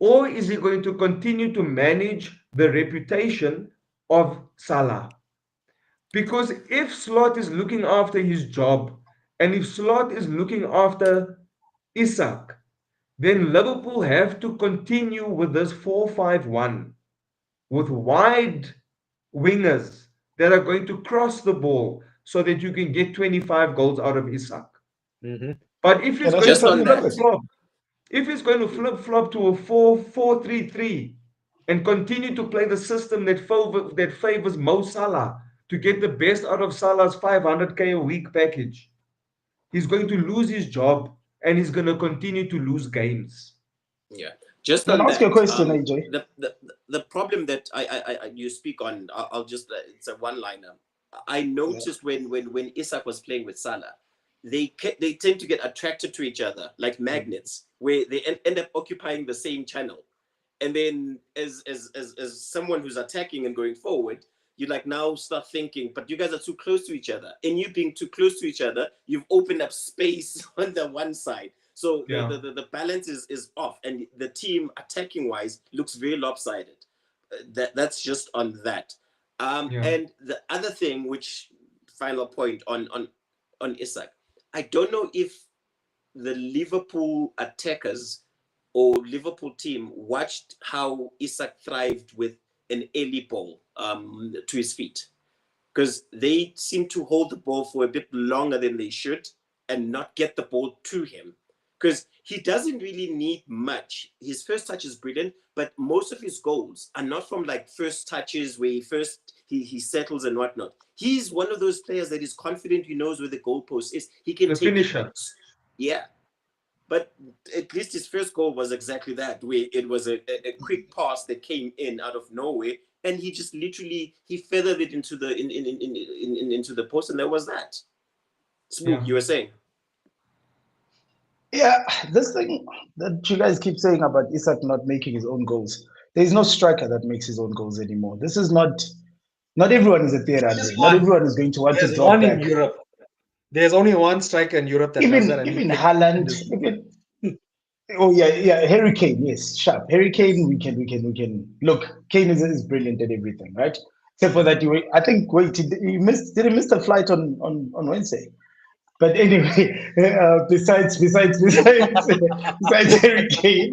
or is he going to continue to manage the reputation of Salah? Because if Slot is looking after his job, and if Slot is looking after Isak, then Liverpool have to continue with this 4-5-1 with wide wingers that are going to cross the ball so that you can get 25 goals out of Isak. Mhm. But if Yeah, he's that's going Just to on exactly that. right. flip-flop, if he's going to flip-flop to a 4-4-3-3 and continue to play the system that favors Mo Salah to get the best out of Salah's 500k a week package, he's going to lose his job and he's going to continue to lose games. Yeah, just Can on I ask you a that, question, AJ? the problem that you speak on, I'll just it's a one liner. I Yeah. noticed when Isak was playing with Salah, they tend to get attracted to each other like magnets, where they end up occupying the same channel, and then as someone who's attacking and going forward, you like now start thinking, but you guys are too close to each other, and you being too close to each other, you've opened up space on the one side. So Yeah. the balance is off, and the team attacking wise looks very lopsided. That's just on that. Yeah. And the other thing, which final point on Isak, I don't know if the Liverpool attackers or Liverpool team watched how Isak thrived with an early ball to his feet, because they seem to hold the ball for a bit longer than they should and not get the ball to him, because he doesn't really need much. His first touch is brilliant, but most of his goals are not from like first touches where he settles and whatnot. He's one of those players that is confident, he knows where the goalpost is, he can The take finisher. it. Yeah, but at least his first goal was exactly that, where it was a quick pass that came in out of nowhere, and he just literally he feathered it into the into the post, and that was that. Spook, Yeah. you were saying? Yeah, this thing that you guys keep saying about Isak not making his own goals. There is no striker that makes his own goals anymore. This is not everyone is a Thierry There's Henry. Not one. everyone is going to want to There's drop one in back. Europe. There's only one striker in Europe that does that, and he Even plays in Haaland, this. even oh yeah, Harry Kane, yes, sharp. Harry Kane, we can look. Kane is brilliant at everything, right? Except for that, I think wait, did he miss the flight on Wednesday? But anyway, besides Harry Kane,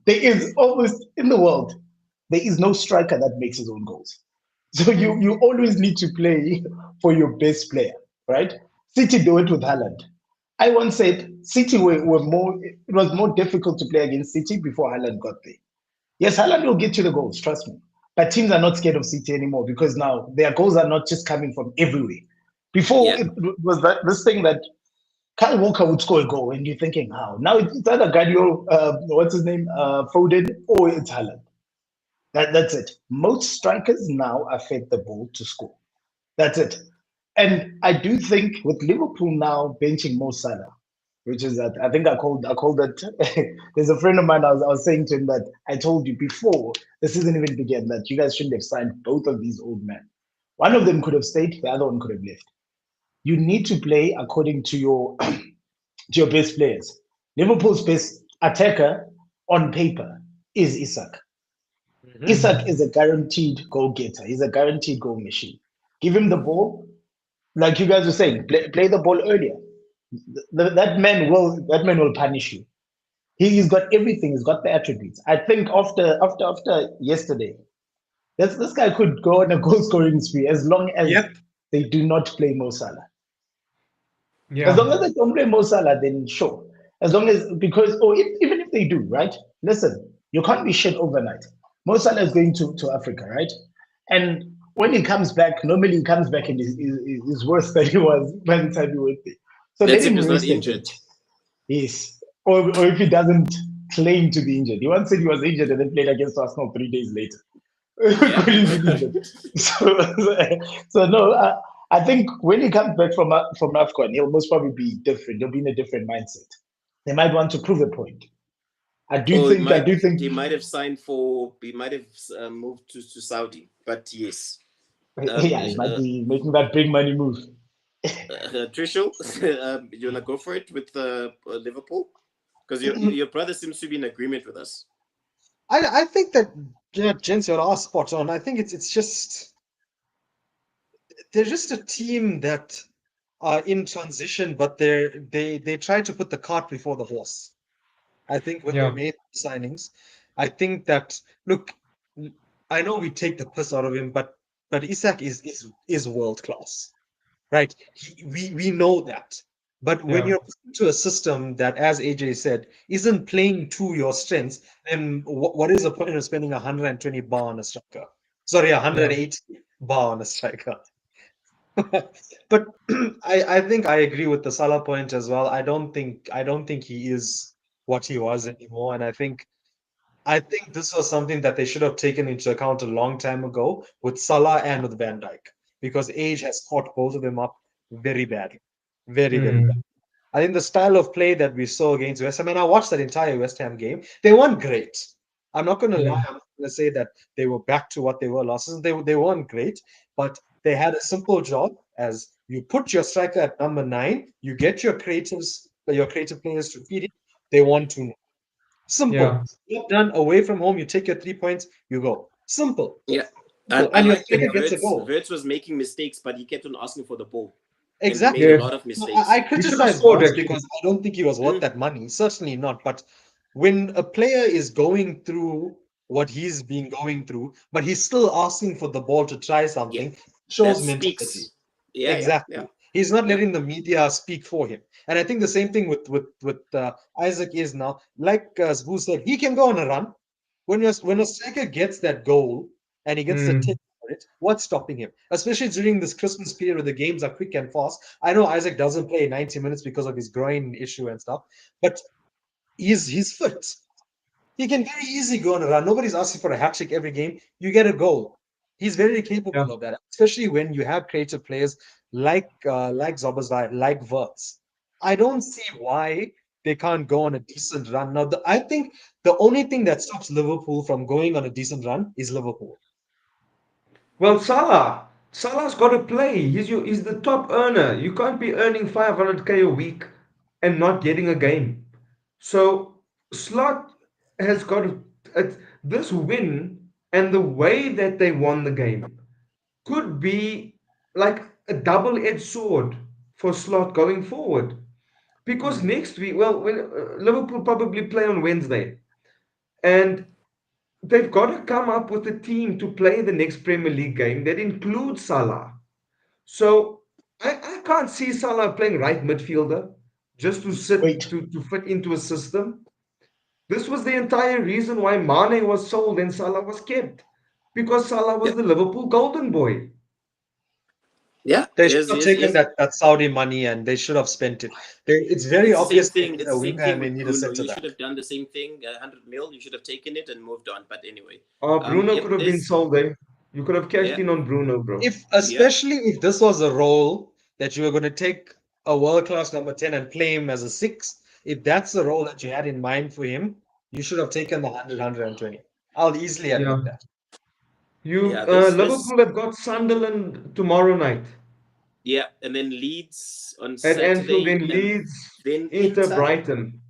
there is almost in the world there is no striker that makes his own goals. So you always need to play for your best player, right? City do it with Haaland. I once said City were more. It was more difficult to play against City before Haaland got there. Yes, Haaland will get you the goals, trust me. But teams are not scared of City anymore because now their goals are not just coming from everywhere. Before Yeah, it was this thing that Kyle Walker would score a goal, and you're thinking, how? Now it's either Guardiola, what's his name, Foden, or it's Haaland. That's it. Most strikers now are fed the ball to score. That's it. And I do think with Liverpool now benching Mo Salah, which is that I think I called that. There's a friend of mine. I was saying to him that I told you before the season even began that you guys shouldn't have signed both of these old men. One of them could have stayed, the other one could have left. You need to play according to your to your best players. Liverpool's best attacker on paper is Isak. Mhm. Isak is a guaranteed goal getter. He's a guaranteed goal machine. Give him the ball, like you guys were saying, play the ball earlier. That man will punish you. He's got everything. He's got the attributes. I think after yesterday, this guy could go on a goal scoring spree as long as Yep. they do not play Mo Salah. As long Yeah. as they don't play Mo Salah, then sure. As long as because or even if they do, right? Listen, you can't be shit overnight. Mo Salah is going to Africa, right? And when he comes back, normally he comes back and is worse than he was by the time he went there. So let that's if him he's not rest a injured. bit. Yes. Or if he doesn't claim to be injured. He once said he was injured and then played against Arsenal 3 days later. Yeah. Couldn't believe it. So no, I think when he comes back from AFCON, he'll most probably be different. He'll be in a different mindset. They might want to prove a point. I do Oh, think. I do think. he might have signed for. He might have moved to Saudi. But yes, Yeah, he might be making that big money move. Trishul, you wanna go for it with Liverpool? Because your brother seems to be in agreement with us. I think that gents, you're spot on. I think it's just they're just a team that are in transition, but they try to put the cart before the horse. I think when they Yeah. made signings, I think that look, I know we take the piss out of him, but Isak is world class, right? We know that. But when Yeah. you're put into a system that, as AJ said, isn't playing to your strengths, then what is the point of spending 120 bar on a striker? Sorry, Yeah. 180 bar on a striker. But I think I agree with the Salah point as well. I don't think he is what he was anymore, and I think this was something that they should have taken into account a long time ago with Salah and with Van Dijk, because age has caught both of them up very badly, very very bad. Mm. I think the style of play that we saw against West Ham, and I watched that entire West Ham game, they weren't great. I'm not going to lie. Mm. I'm not going to say that they were back to what they were last season. They weren't great, but they had a simple job as you put your striker at number 9, you get your creative players to feed it. They want to. Simple. Yeah. Job done away from home. You take your 3 points. You go. Simple. Yeah, Simple. I And your like that striker gets a goal. Wirtz was making mistakes, but he kept on asking for the ball, and he made Exactly. a Yes. lot of So mistakes. I He should have criticize scored Wirtz actually. because I don't think he was worth Mm, that money. Certainly not. But when a player is going through what he's been going through, but he's still asking for the ball to try yeah, something, that shows mentality. speaks. Yeah. Exactly. He's not Yeah. letting the media speak for him. And I think the same thing with Isaac is now. Like Zbu said, he can go on a run. When a striker gets that goal and he gets the Mm. tick for it, what's stopping him? Especially during this Christmas period where the games are quick and fast. I know Isaac doesn't play 90 minutes because of his groin issue and stuff, but he's fit. He can very easily go on a run. Nobody's asking for a hat trick every game. You get a goal. He's very Yeah. capable of that, especially when you have creative players like Zobazai, like Verts. I don't see why they can't go on a decent run. Now, I think the only thing that stops Liverpool from going on a decent run is Liverpool. Well, Salah's got to play. He's the top earner. You can't be earning 500K a week and not getting a game. So Slot has got to, this win and the way that they won the game could be like a double-edged sword for Slot going forward. Because Mm. next week, well, when Liverpool probably play on Wednesday, and they've got to come up with a team to play the next Premier League game that includes Salah. So I can't see Salah playing right midfielder just to sit Wait, to fit into a system. This was the entire reason why Mane was sold and Salah was kept. Because Salah Yeah. was the Liverpool golden boy. Yeah. They should Yes. have Yes. taken Yes. that Saudi money and they should have spent it. It's very It's the same obvious they thing. need It's a the same winger thing and they with need a Bruno. centre You should back. have done the same thing. 100 mil. You should have taken it and moved on. But anyway, Bruno yep. could have been There's sold there. You could have cashed yeah. in on Bruno, bro. If Yeah. especially if this was a role that you were going to take a world class number 10 and play him as a 6, if that's the role that you had in mind for him, you should have taken the 100, I'll easily Yeah. admit that. Yeah. There's Liverpool have got Sunderland tomorrow night yeah, and then Leeds on at Anfield, Saturday, then and Leeds, then Inter, Inter. Brighton.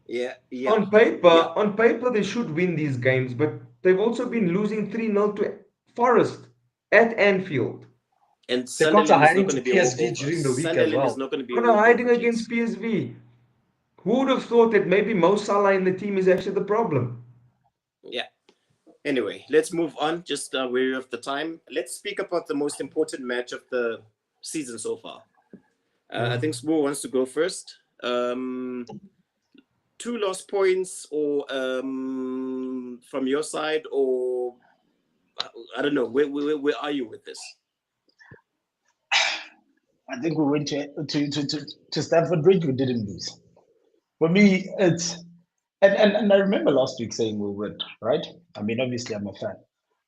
Yeah. Yeah. On Yeah. on paper, they should win these games, but they've also been losing 3-0 to Forest at Anfield. And They got a Sunderland is not hiding going to to be a PSV walkover. during the week as Sunderland is well. not going to be a Kind of walkover, hiding gents. against PSV. Who would have thought that maybe Mo Salah in the team is actually the problem? Yeah. Anyway, let's move on. Just wary of the time. Let's speak about the most important match of the season so far. I Yeah. think Smo wants to go first. 2 lost points, or from your side, or I don't know. Where are you with this? I think we went to Stamford Bridge. We didn't lose. For me, it's and I remember last week saying we would, right? I mean, obviously I'm a fan,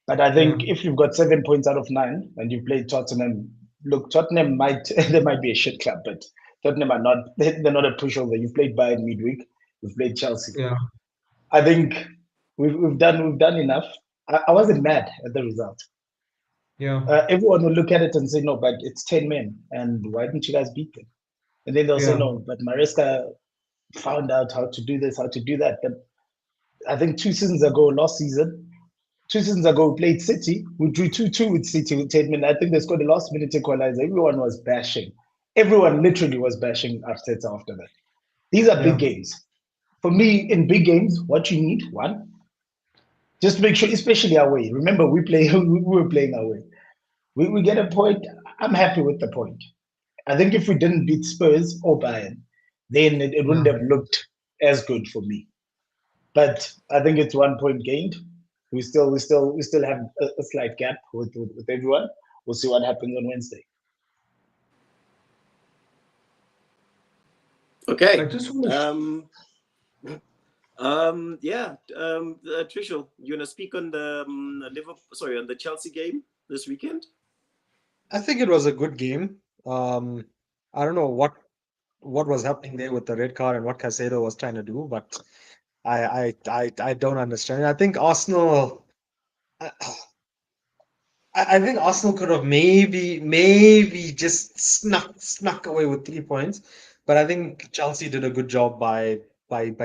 but I Yeah. think if you've got 7 points out of 9 and you've played Tottenham look, Tottenham might they might be a shit club, but Tottenham are not. They're not a pushover. You've played Bayern midweek. You've played Chelsea. Yeah. I think we've done enough. I wasn't mad at the result. Yeah. Everyone will look at it and say, no, but it's 10 men, and why didn't you guys beat them? And then they'll say, Yeah. no, but Maresca found out how to do this, how to do that. But I think 2 seasons ago, last season, 2 seasons ago, we played City. We drew 2-2 with City with 10 men. I think they scored the last minute equalizer. Everyone was bashing. Everyone literally was bashing Arteta after that. These are Yeah. big games. For me, in big games, what you need, one, just make sure, especially away. Remember, we were playing away. We get a point. I'm happy with the point. I think if we didn't beat Spurs or Bayern, then it Yeah. wouldn't have looked as good for me. But I think it's 1 point gained. We still have a slight gap with everyone. We'll see what happens on Wednesday. I Okay. just want to. Yeah. Trishul, you wanna speak on the Liverpool? Sorry, on the Chelsea game this weekend? I think it was a good game. I don't know what was happening there with the red card and what Caicedo was trying to do, but I don't understand. I think Arsenal. I think Arsenal could have maybe just snuck away with 3 points, but I think Chelsea did a good job by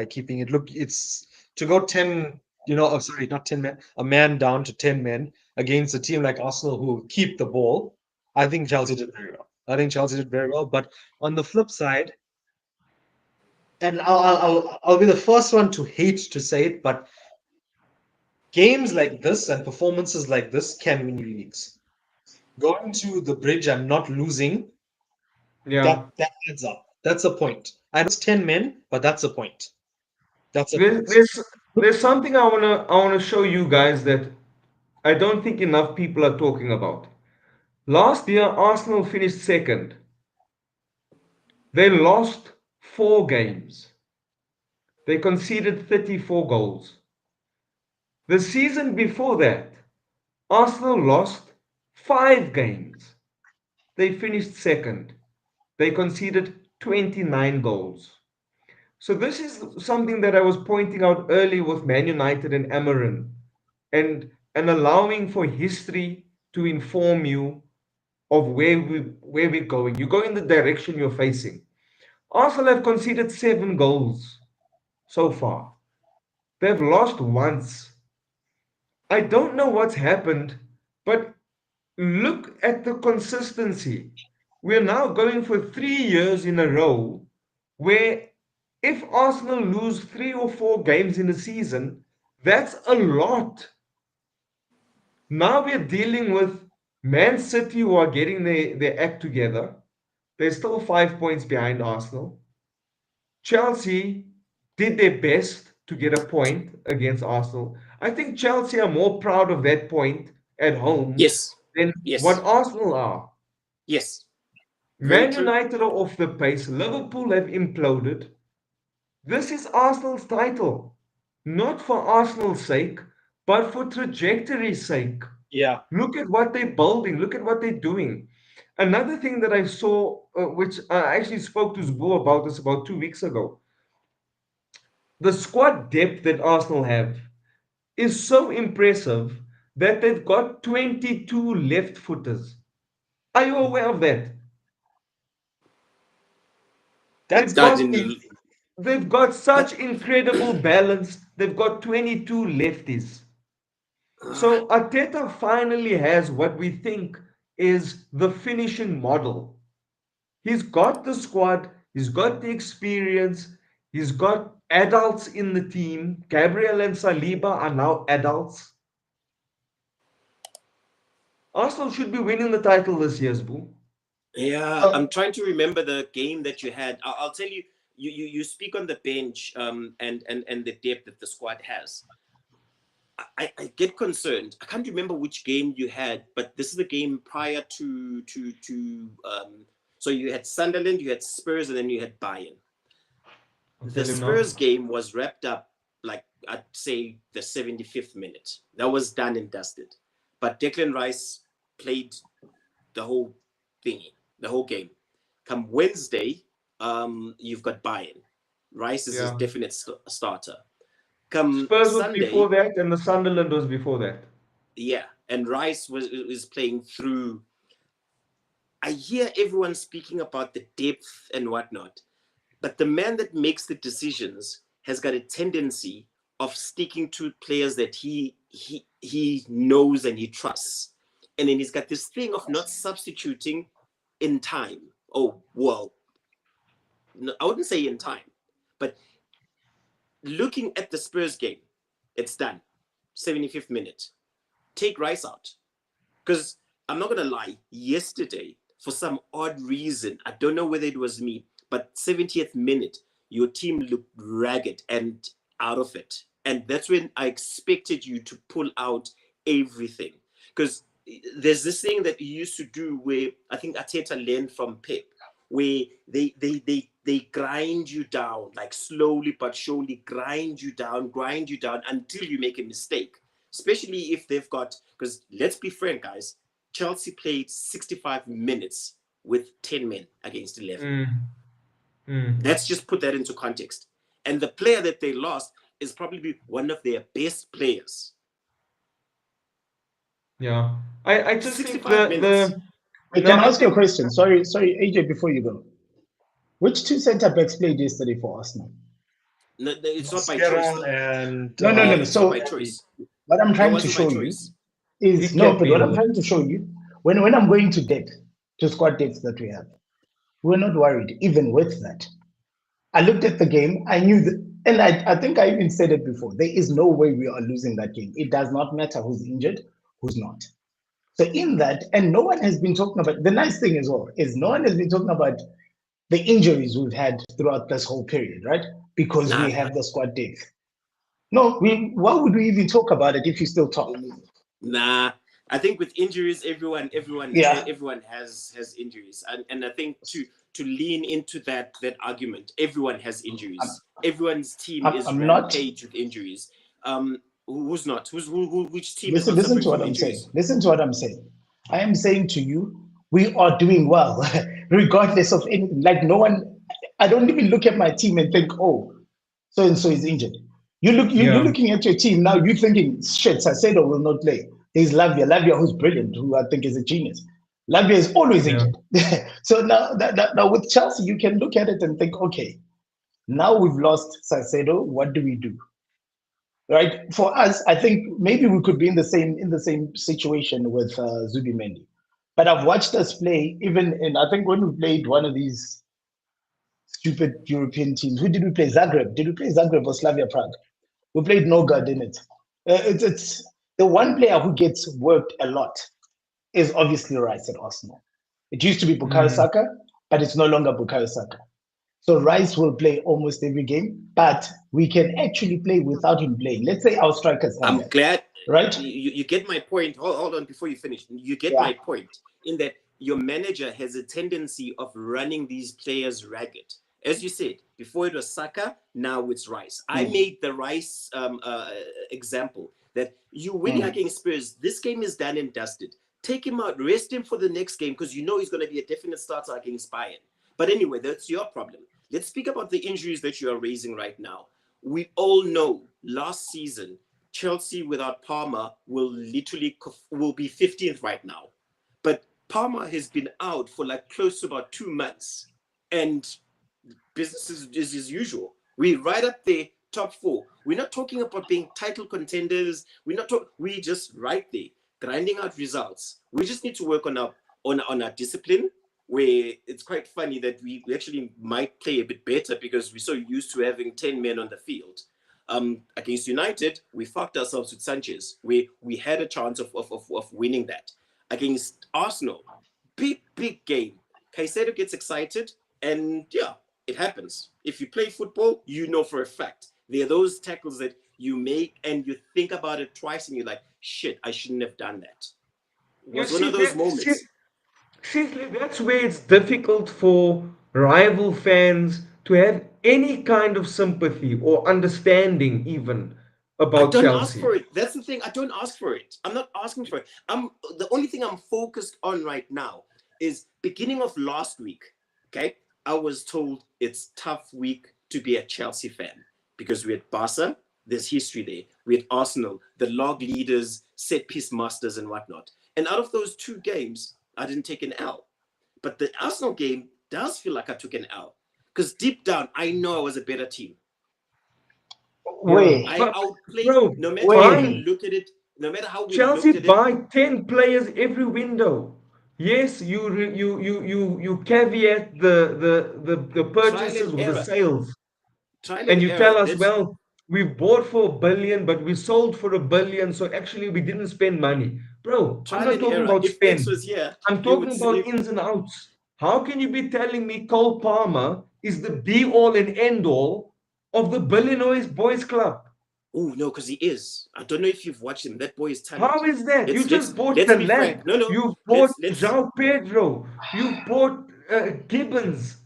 keeping it. Look, it's to go 10, oh, sorry, not 10 men, a man down to 10 men against a team like Arsenal who keep the ball. I think Chelsea did very well. I think Chelsea did very well, but on the flip side, and I'll be the first one to hate to say it, but games like this and performances like this can win you leagues. Going to the bridge and not losing, Yeah. that adds up. That's a point. I know it's 10 men, but that's a point. That's a There's point. there's there's something I wanna show you guys that I don't think enough people are talking about. Last year, Arsenal finished second. They lost 4 games. They conceded 34 goals. The season before that, Arsenal lost 5 games. They finished second. They conceded 29 goals. So this is something that I was pointing out earlier with Man United and Amarin, and allowing for history to inform you of where we're going. You go in the direction you're facing. Arsenal have conceded 7 goals so far. They've lost once. I don't know what's happened, but look at the consistency. We're now going for 3 years in a row where if Arsenal lose 3 or 4 games in a season, that's a lot. Now we're dealing with Man City who are getting their act together. They're still 5 points behind Arsenal. Chelsea did their best to get a point against Arsenal. I think Chelsea are more proud of that point at home Yes. than what Yes. Arsenal are. Yes. Very Man true. United are off the pace. Liverpool have imploded. This is Arsenal's title. Not for Arsenal's sake, but for trajectory's sake. Yeah. Look at what they're building. Look at what they're doing. Another thing that I saw, which I actually spoke to Zbo about this about 2 weeks ago, the squad depth that Arsenal have is so impressive that they've got 22 left footers. Are you aware of that? That's They've got crazy. they've got such incredible balance. They've got 22 lefties. So Arteta finally has what we think is the finishing model. He's got the squad, he's got the experience, he's got adults in the team. Gabriel and Saliba are now adults. Arsenal should be winning the title this year, Boo. Yeah, Uh, I'm trying to remember the game that you had. I'll tell you. You speak on the bench, and the depth that the squad has. I get concerned. I can't remember which game you had, but this is the game prior to. So you had Sunderland, you had Spurs, and then you had Bayern. I'll The tell him now. Spurs game was wrapped up like I'd say the 75th minute. That was done and dusted. But Declan Rice played the whole thingy, the whole game. Come Wednesday, you've got Bayern. Rice is a Yeah. definite starter. Come Spurs was Sunday, before that, and the Sunderland was before that. yeah, and Rice was playing through. I hear everyone speaking about the depth and whatnot, but the man that makes the decisions has got a tendency of sticking to players that he knows and he trusts, and then he's got this thing of not substituting in time. Oh well, no, I wouldn't say in time, but looking at the Spurs game, it's done. 75th minute. Take Rice out. Because I'm not going to lie, yesterday, for some odd reason, I don't know whether it was me, but 70th minute, your team looked ragged and out of it. And that's when I expected you to pull out everything. Because there's this thing that you used to do where I think Arteta learned from Pep, where they grind you down, like slowly but surely grind you down until you make a mistake. Especially if they've got, because let's be frank, guys, Chelsea played 65 minutes with 10 men against 11. Let's just put that into context. And the player that they lost is probably one of their best players. Yeah. I just think 65 minutes. Wait, can I ask you a question? Sorry, AJ, before you go. Which two centre backs played yesterday for Arsenal? No, it's not by choice. And No. It's So not by choice. what I'm trying That to wasn't show by you choice. is what I'm trying to show you, when I'm going to depth, to squad depth that we have, we're not worried even with that. I looked at the game, I knew that, and I think I even said it before, there is no way we are losing that game. It does not matter who's injured, who's not. So in that, and no one has been talking about, the nice thing as well is no one has been talking about the injuries we've had throughout this whole period, right? Because we have the squad depth. No, why would we even talk about it if you still talk? Nah, I think with injuries, everyone has injuries, and I think to lean into that argument, everyone has injuries. Everyone's team is rampage with injuries. Who's not? Which team is not listen suffering to what from I'm injuries? saying. Listen to what I'm saying. I am saying to you, we are doing well, regardless of anything. Like no one, I don't even look at my team and think, oh, so and so is injured. You're looking at your team now. You're thinking, shit, Saicedo will not play. There's Lavia, who's brilliant, who I think is a genius. Lavia is always injured. So now with Chelsea, you can look at it and think, okay, now we've lost Saicedo. What do we do? Right? For us, I think maybe we could be in the same situation with Zubimendi. But I've watched us play even in, I think when we played one of these stupid European teams. Who did we play? Zagreb. Did we play Zagreb or Slavia Prague? We played Nogard in it. It's the one player who gets worked a lot is obviously Rice at Arsenal. It used to be Bukayo Saka, but it's no longer Bukayo Saka. So Rice will play almost every game, but we can actually play without him playing. Let's say our strikers. I'm glad, right? You get my point. Hold on before you finish. You get my point in that your manager has a tendency of running these players ragged. As you said, before it was Saka, now it's Rice. I made the Rice example that you win against Spurs. This game is done and dusted. Take him out, rest him for the next game because you know he's going to be a definite starter against Bayern. But anyway, that's your problem. Let's speak about the injuries that you are raising right now. We all know last season, Chelsea without Palmer will be 15th right now. But Palmer has been out for like close to about 2 months. And business is as usual. We're right up there, top 4. We're not talking about being title contenders. We're just right there, grinding out results. We just need to work on our discipline, where it's quite funny that we actually might play a bit better because we're so used to having 10 men on the field. Against United, we fucked ourselves with Sanchez. We had a chance of winning that. Against Arsenal, big game. Caicedo gets excited, and it happens. If you play football, you know for a fact there are those tackles that you make and you think about it twice and you're like, shit, I shouldn't have done that. It was one of those moments. Seriously, that's where it's difficult for rival fans to have any kind of sympathy or understanding even about I don't Chelsea. ask for it. That's the thing. I don't ask for it. I'm not asking for it. The only thing I'm focused on right now is beginning of last week, okay, I was told it's tough week to be a Chelsea fan because we had Barca, there's history there. We had Arsenal, the log leaders, set piece masters and whatnot. And out of those two games, I didn't take an L. But the Arsenal game does feel like I took an L because deep down, I know I was a better team. Wait, I outplayed, Bro, no matter wait. how we look at it, no matter how we Chelsea looked at it. buy 10 players every window. Yes, you caveat the Trial purchases and with the error. sales, Trial and and you error. tell us, That's well, we bought for 1 billion, but we sold for 1 billion, so actually we didn't spend money. Bro, I'm trial not and talking error. about If X spend. was here, I'm you would talking about say, ins and outs. How can you be telling me Cole Palmer is the be all and end all of the Billionaires Boys Club? oh no, because he is. I don't know if you've watched him. That boy is How talented. is that? You just bought Let's the be frank. lad. No, no. You've bought Let's João Pedro. You've bought Gibbons.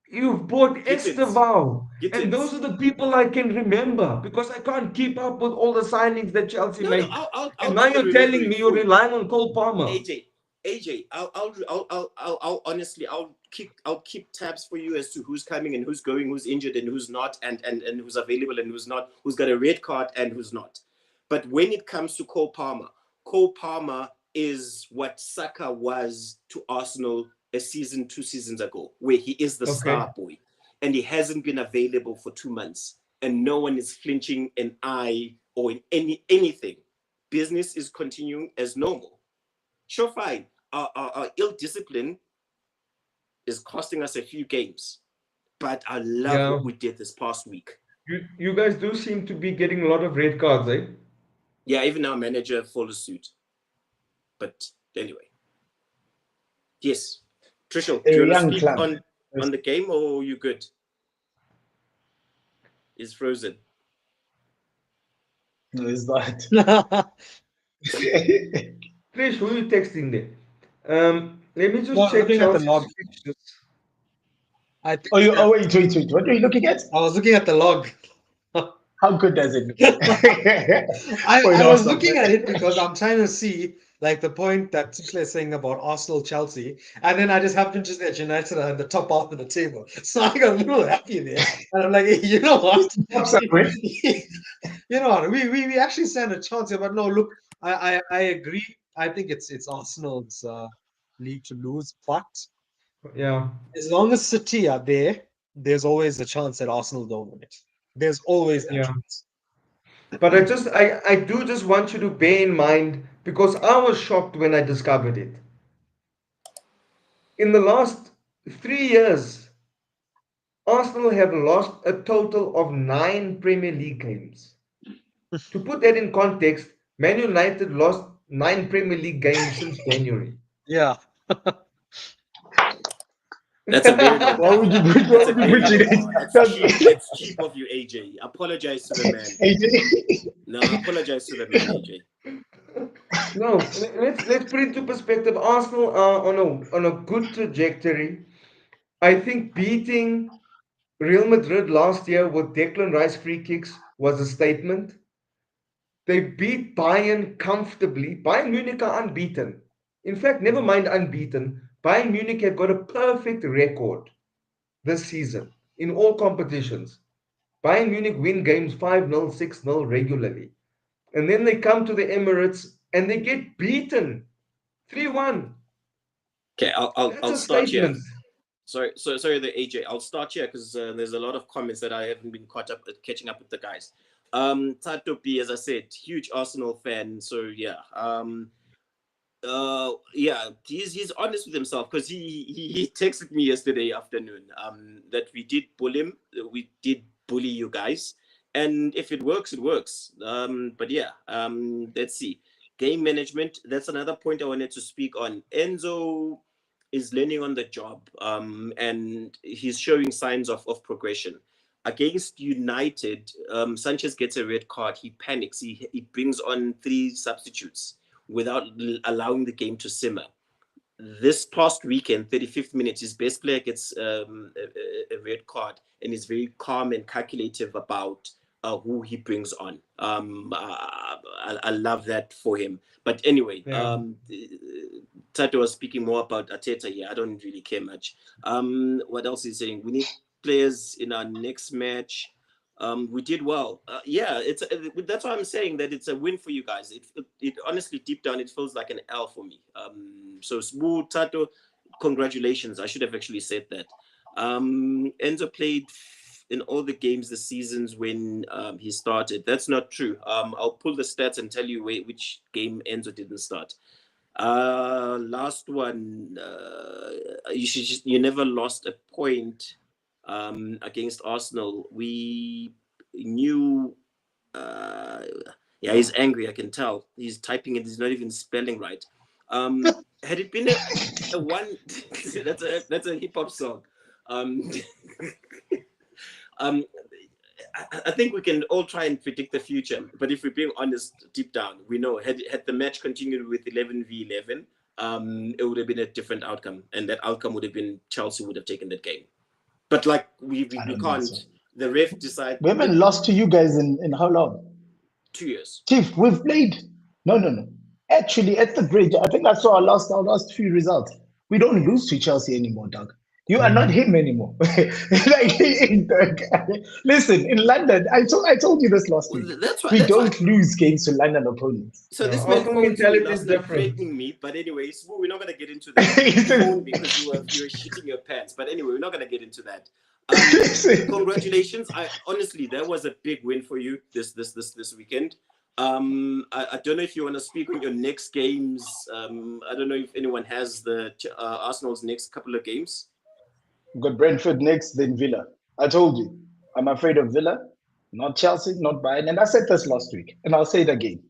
You've bought Gittins. Estevao. And those Gittins. are the people I can remember because I can't keep up with all the signings that Chelsea No, no. make. I'll And now do the you're telling remembering me you're for you. relying on Cole Palmer. AJ, I'll honestly, I'll keep tabs for you as to who's coming and who's going, who's injured and who's not, and who's available and who's not, who's got a red card and who's not. But when it comes to Cole Palmer is what Saka was to Arsenal a season, 2 seasons ago, where he is the Okay. star boy, and he hasn't been available for 2 months, and no one is flinching an eye or in anything. Business is continuing as normal. Sure, fine. Our ill discipline is costing us a few games, but I love Yeah. what we did this past week. You guys do seem to be getting a lot of red cards, eh? Yeah, even our manager followed suit. But anyway, yes. Trishul, do They're you a want to young speak club. on the game or are you good? He's frozen. No, it's not. Trish, who are you texting there? Let me No, just I'm check looking at the log. Chelsea's fixtures. I think Oh, wait. What are you looking at? I was looking at the log. How good does it look? For an I was Arsenal looking fan. at it because I'm trying to see like the point that Tuchel is saying about Arsenal Chelsea, and then I just happened to see that United are at the top half of the table, so I got a little happy there, and I'm like, hey, you know what? Top somewhere. You know what? We actually stand a chance here, but no, look, I agree. I think it's Arsenal's league to lose, but Yeah. as long as City are there, there's always a chance that Arsenal don't win it. There's always that Yeah. chance. But I do just want you to bear in mind because I was shocked when I discovered it. In the last 3 years, Arsenal have lost a total of 9 Premier League games. To put that in context, Man United lost 9 Premier League games since January. Yeah. That's a very good Why would you put, That's why a would you very put good it? That's cheap. It's cheap of you, AJ. Apologize to the man. AJ. No, apologize to the man, AJ. No, let's put it into perspective. Arsenal are on a good trajectory. I think beating Real Madrid last year with Declan Rice free kicks was a statement. They beat Bayern comfortably. Bayern Munich are unbeaten. In fact, never mind unbeaten. Bayern Munich have got a perfect record this season in all competitions. Bayern Munich win games 5-0, 6-0 regularly. And then they come to the Emirates and they get beaten 3-1. Okay, That's I'll a start here. statement. Sorry, the AJ. I'll start here because there's a lot of comments that I haven't been catching up with the guys. Tato B, as I said, huge Arsenal fan. So yeah, yeah, he's honest with himself because he texted me yesterday afternoon that we did bully you guys, and if it works, it works. But yeah, let's see. Game management. That's another point I wanted to speak on. Enzo is learning on the job, and he's showing signs of progression. Against United, Sanchez gets a red card. He panics. He brings on 3 substitutes without allowing the game to simmer. This past weekend, 35th minute, his best player gets a red card and is very calm and calculative about who he brings on. I love that for him. But anyway, Tato was speaking more about Arteta here. I don't really care much. What else is he saying? We need players in our next match. We did well. Yeah, that's why I'm saying that it's a win for you guys. It honestly, deep down, it feels like an L for me. So Sbu, Tato, congratulations. I should have actually said that. Enzo played in all the games this seasons when he started. That's not true. I'll pull the stats and tell you which game Enzo didn't start. Last one, you never lost a point against Arsenal. We knew. Yeah, he's angry. I can tell. He's typing it. He's not even spelling right. Had it been a one, that's a hip hop song. I think we can all try and predict the future, but if we're being honest, deep down, we know had the match continued with 11v11, it would have been a different outcome, and that outcome would have been Chelsea would have taken that game. But like we can't. So. The ref decided. We haven't lost to you guys in how long? 2 years. Chief, we've played. No. Actually, at the bridge, I think I saw our last few results. We don't lose to Chelsea anymore, Doug. You are not him anymore. Listen, in London, I told you this last week. We don't lose games to London opponents. So this man is threatening me, but anyway, we're not going to get into that because you were shitting your pants. But anyway, we're not going to get into that. Congratulations! Honestly, that was a big win for you this weekend. I don't know if you want to speak on your next games. I don't know if anyone has the Arsenal's next couple of games. We've got Brentford next, then Villa. I told you, I'm afraid of Villa, not Chelsea, not Bayern. And I said this last week, and I'll say it again.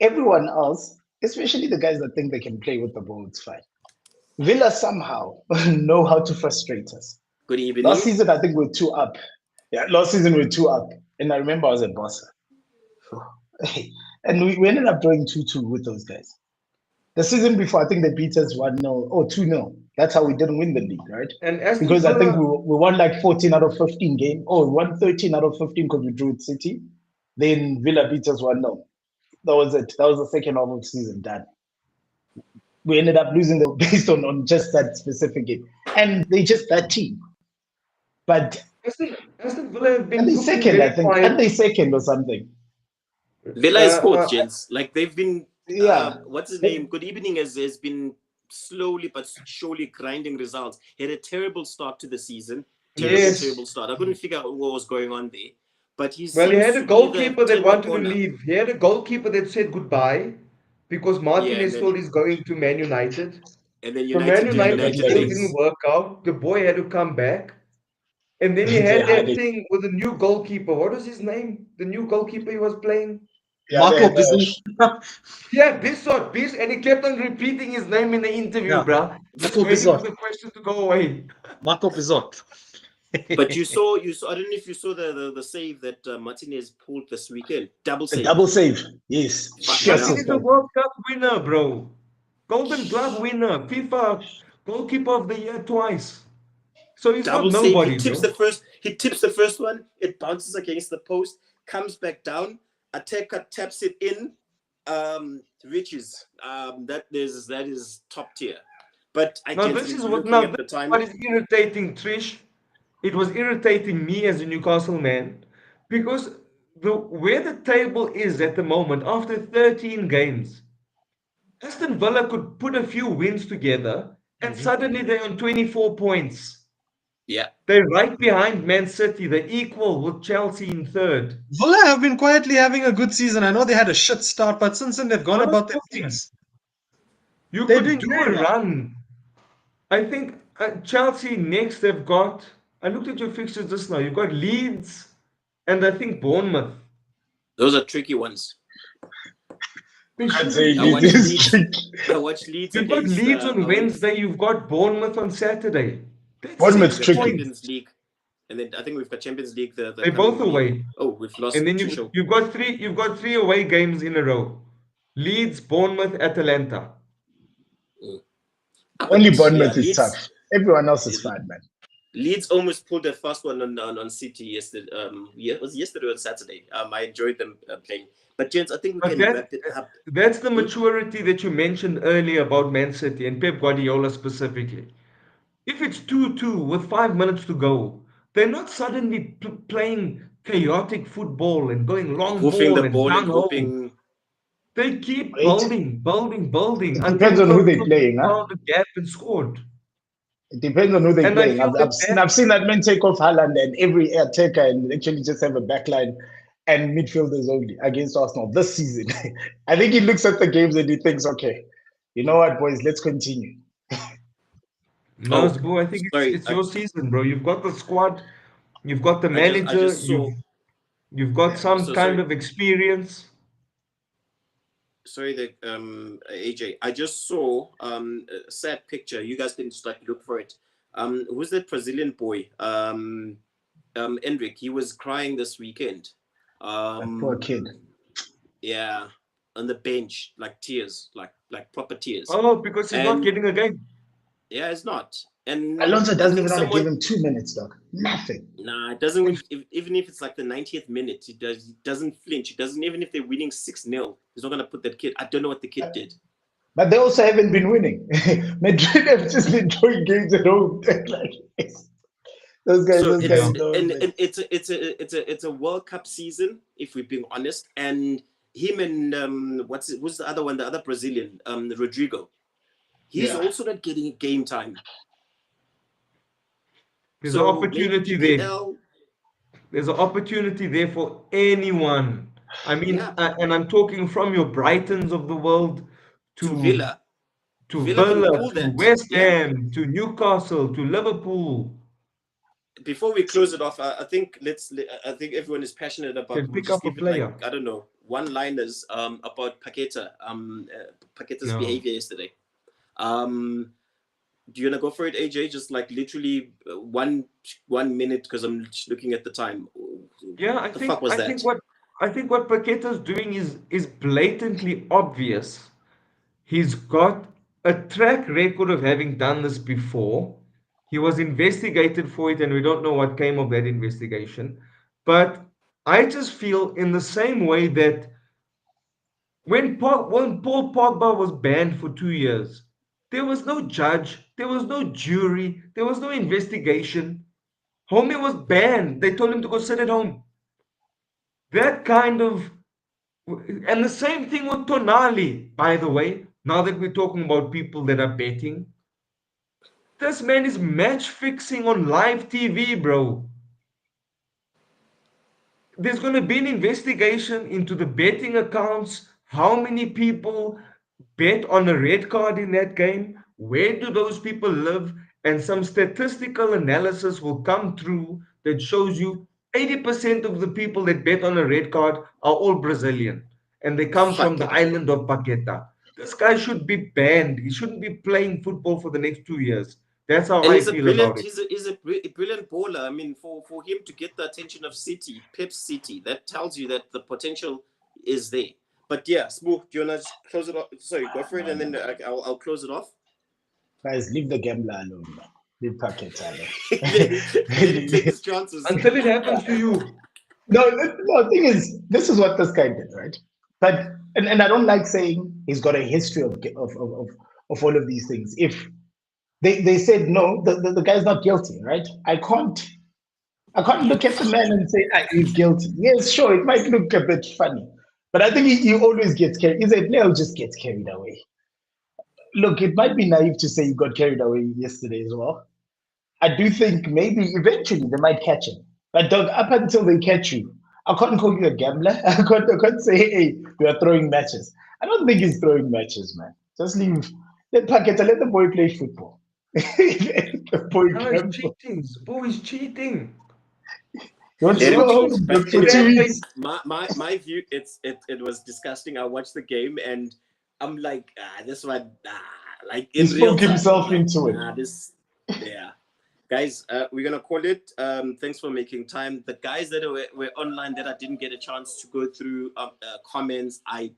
Everyone else, especially the guys that think they can play with the ball, it's fine. Villa somehow know how to frustrate us. Good evening. Last season, I think we're 2 up. Yeah, last season we're 2 up. And I remember I was at Barca. And we ended up drawing 2-2 with those guys. The season before, I think they beat us 1-0 or 2-0. That's how we didn't win the league, right? And because I think we won like 14 out of 15 games. Oh, we won 13 out of 15 because we drew with City. Then Villa beat us 1-0. That was it. That was the second half of the season done. We ended up losing them based on just that specific game. And they just that team. But Aston Villa have been second, I think. And they second or something. Villa is fourth, gents. Like they've been what's his name? Good evening has been slowly but surely grinding results. He had a terrible start to the season. Terrible start. I couldn't figure out what was going on there. But he had a goalkeeper that wanted to leave. He had a goalkeeper that said goodbye because Martinez told he's going to Man United. And then United didn't work out. The boy had to come back. And then he had that thing with the new goalkeeper. What was his name? The new goalkeeper he was playing? Marco Bissot. Yeah, Bissot. And he kept on repeating his name in the interview, bro. Marco Bissot. The question to go away. Marco Bissot. But you saw. I don't know if you saw the save that Martinez pulled this weekend. Double save. Yes. He's a World Cup winner, bro. Golden Glove winner. FIFA goalkeeper of the year twice. So he's not nobody. He tips the first one. It bounces against the post, comes back down. Attacker taps it in. Riches. That is top tier. But what is irritating, Trish. It was irritating me as a Newcastle man because where the table is at the moment after 13 games, Aston Villa could put a few wins together and suddenly they're on 24 points. Yeah. They're right behind Man City. They're equal with Chelsea in third. Villa have been quietly having a good season. I know they had a shit start, but since then they've gone about their things. You could do a run. I think Chelsea next they've got, I looked at your fixtures just now. You've got Leeds and I think Bournemouth. Those are tricky ones. I watch Leeds. You've got Leeds on Wednesday. You've got Bournemouth on Saturday. Bournemouth's tricky. Champions League, and then I think we've got Champions League. They're both away. Oh, we've lost. And then you've got three away games in a row. Leeds, Bournemouth, Atalanta. Only Bournemouth is tough. Everyone else is fine, man. Leeds almost pulled a fast one on City yesterday. Yeah, it was yesterday or Saturday. I enjoyed them playing. But gents, I think we But can wrap it up. that's the Hmm? maturity that you mentioned earlier about Man City and Pep Guardiola specifically. If it's 2-2 with 5 minutes to go, they're not suddenly playing chaotic football and going long Hoofing the ball and ball and gung ho. hoping. They keep Wait, building it until depends on who they're Ferguson playing, huh? found a gap and scored. It depends on who they're And I playing. feel that I've seen that man take off Haaland and every attacker and actually just have a backline and midfielders only against Arsenal this season. I think he looks at the games and he thinks, okay, you know what, boys, let's continue. no, Oh, bro, I think sorry. it's your season, bro. You've got the squad, you've got the I manager, just saw. you've got some So kind sorry. of experience. Sorry that AJ. I just saw a sad picture. You guys can just like look for it. Who's that Brazilian boy? Endrick. He was crying this weekend. That poor kid. Yeah, on the bench, like tears, like proper tears. Oh, because he's not And getting a game. yeah, it's not. And Alonso I doesn't think even want to give someone. him 2 minutes, dog. Nothing. Nah, it doesn't. Even if it's like the 90th minute, he doesn't flinch. He doesn't. Even if they're winning 6-0, he's not gonna put that kid. I don't know what the kid did. But they also haven't been winning. Madrid have just been drawing games at home. Like, So those it's guys don't. and it's a World Cup season, if we're being honest. And him and who's the other one? The other Brazilian, Rodrigo. He's Yeah. also not getting game time. There's an So maybe opportunity there. EPL. There's an opportunity there for anyone. I mean, Yeah, and I'm talking from your Brightons of the world to to Villa. to Villa can Villa, pull to that. West Yeah. Ham, to Newcastle, to Liverpool. Before we close it off, I think I think everyone is passionate about. Can We'll pick just up a give it like player. I don't know, one-liners about Paqueta. Paqueta's No. behavior yesterday. Um, do you wanna go for it, AJ? Just like literally 1 minute, because I'm just looking at the time. Yeah, What the fuck was that? I think what Paqueta's doing is blatantly obvious. He's got a track record of having done this before. He was investigated for it, and we don't know what came of that investigation. But I just feel in the same way that when Paul Pogba was banned for 2 years, there was no judge, there was no jury, there was no investigation. Homie was banned. They told him to go sit at home. That kind of, and the same thing with Tonali, by the way. Now that we're talking about people that are betting, this man is match fixing on live TV, bro. There's going to be an investigation into the betting accounts. How many people bet on a red card in that game? Where do those people live? And some statistical analysis will come through that shows you 80% of the people that bet on a red card are all Brazilian. And they come from Fuck the it. island of Paqueta. This guy should be banned. He shouldn't be playing football for the next 2 years. That's how And I he's a feel about brilliant. it. He's a brilliant baller. I mean, for him to get the attention of City, Pep City, that tells you that the potential is there. But yeah, Smooth, do you wanna just close it off? Sorry, go for it, and then I'll close it off. Guys, leave the gambler alone, man. Leave Paqueta alone. Let him take his chances. Until it happens to you. No, the thing is, this is what this guy did, right? But and I don't like saying he's got a history of all of these things. If they said no, the guy's not guilty, right? I can't look at the man and say he's guilty. Yes, sure, it might look a bit funny, but I think he always gets carried. He's a player who just gets carried away. Look, it might be naive to say he got carried away yesterday as well. I do think maybe eventually they might catch him. But dog, up until they catch you, I can't call you a gambler. I can't say, hey, you are throwing matches. I don't think he's throwing matches, man. Just leave. Let Paqueta, let the boy play football. Let the boy No, he's gamble. cheating. Bro, he's cheating. You want He's to go And watching home but for 2 weeks? my view, it was disgusting. I watched the game and I'm like, this one, like He in real spoke time, I'm himself like, into it. this, yeah. Guys, we're gonna call it. Thanks for making time. The guys that were online that I didn't get a chance to go through comments, I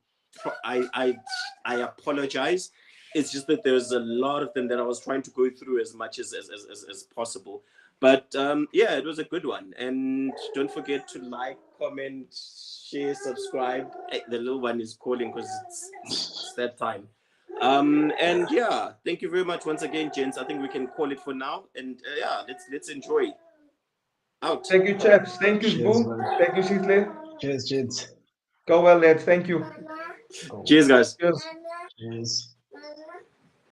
apologize. It's just that there's a lot of them that I was trying to go through as much as possible. But yeah, it was a good one. And don't forget to like, comment, share, subscribe. The little one is calling because it's that time. And yeah, thank you very much once again, gents. I think we can call it for now. And yeah, let's enjoy. Out. Thank you, chaps. Thank you, Cheers, Zbu. man. Thank you, Sitle. Cheers, gents. Go well, lads. Thank you. Go. Cheers, guys. Cheers. Cheers.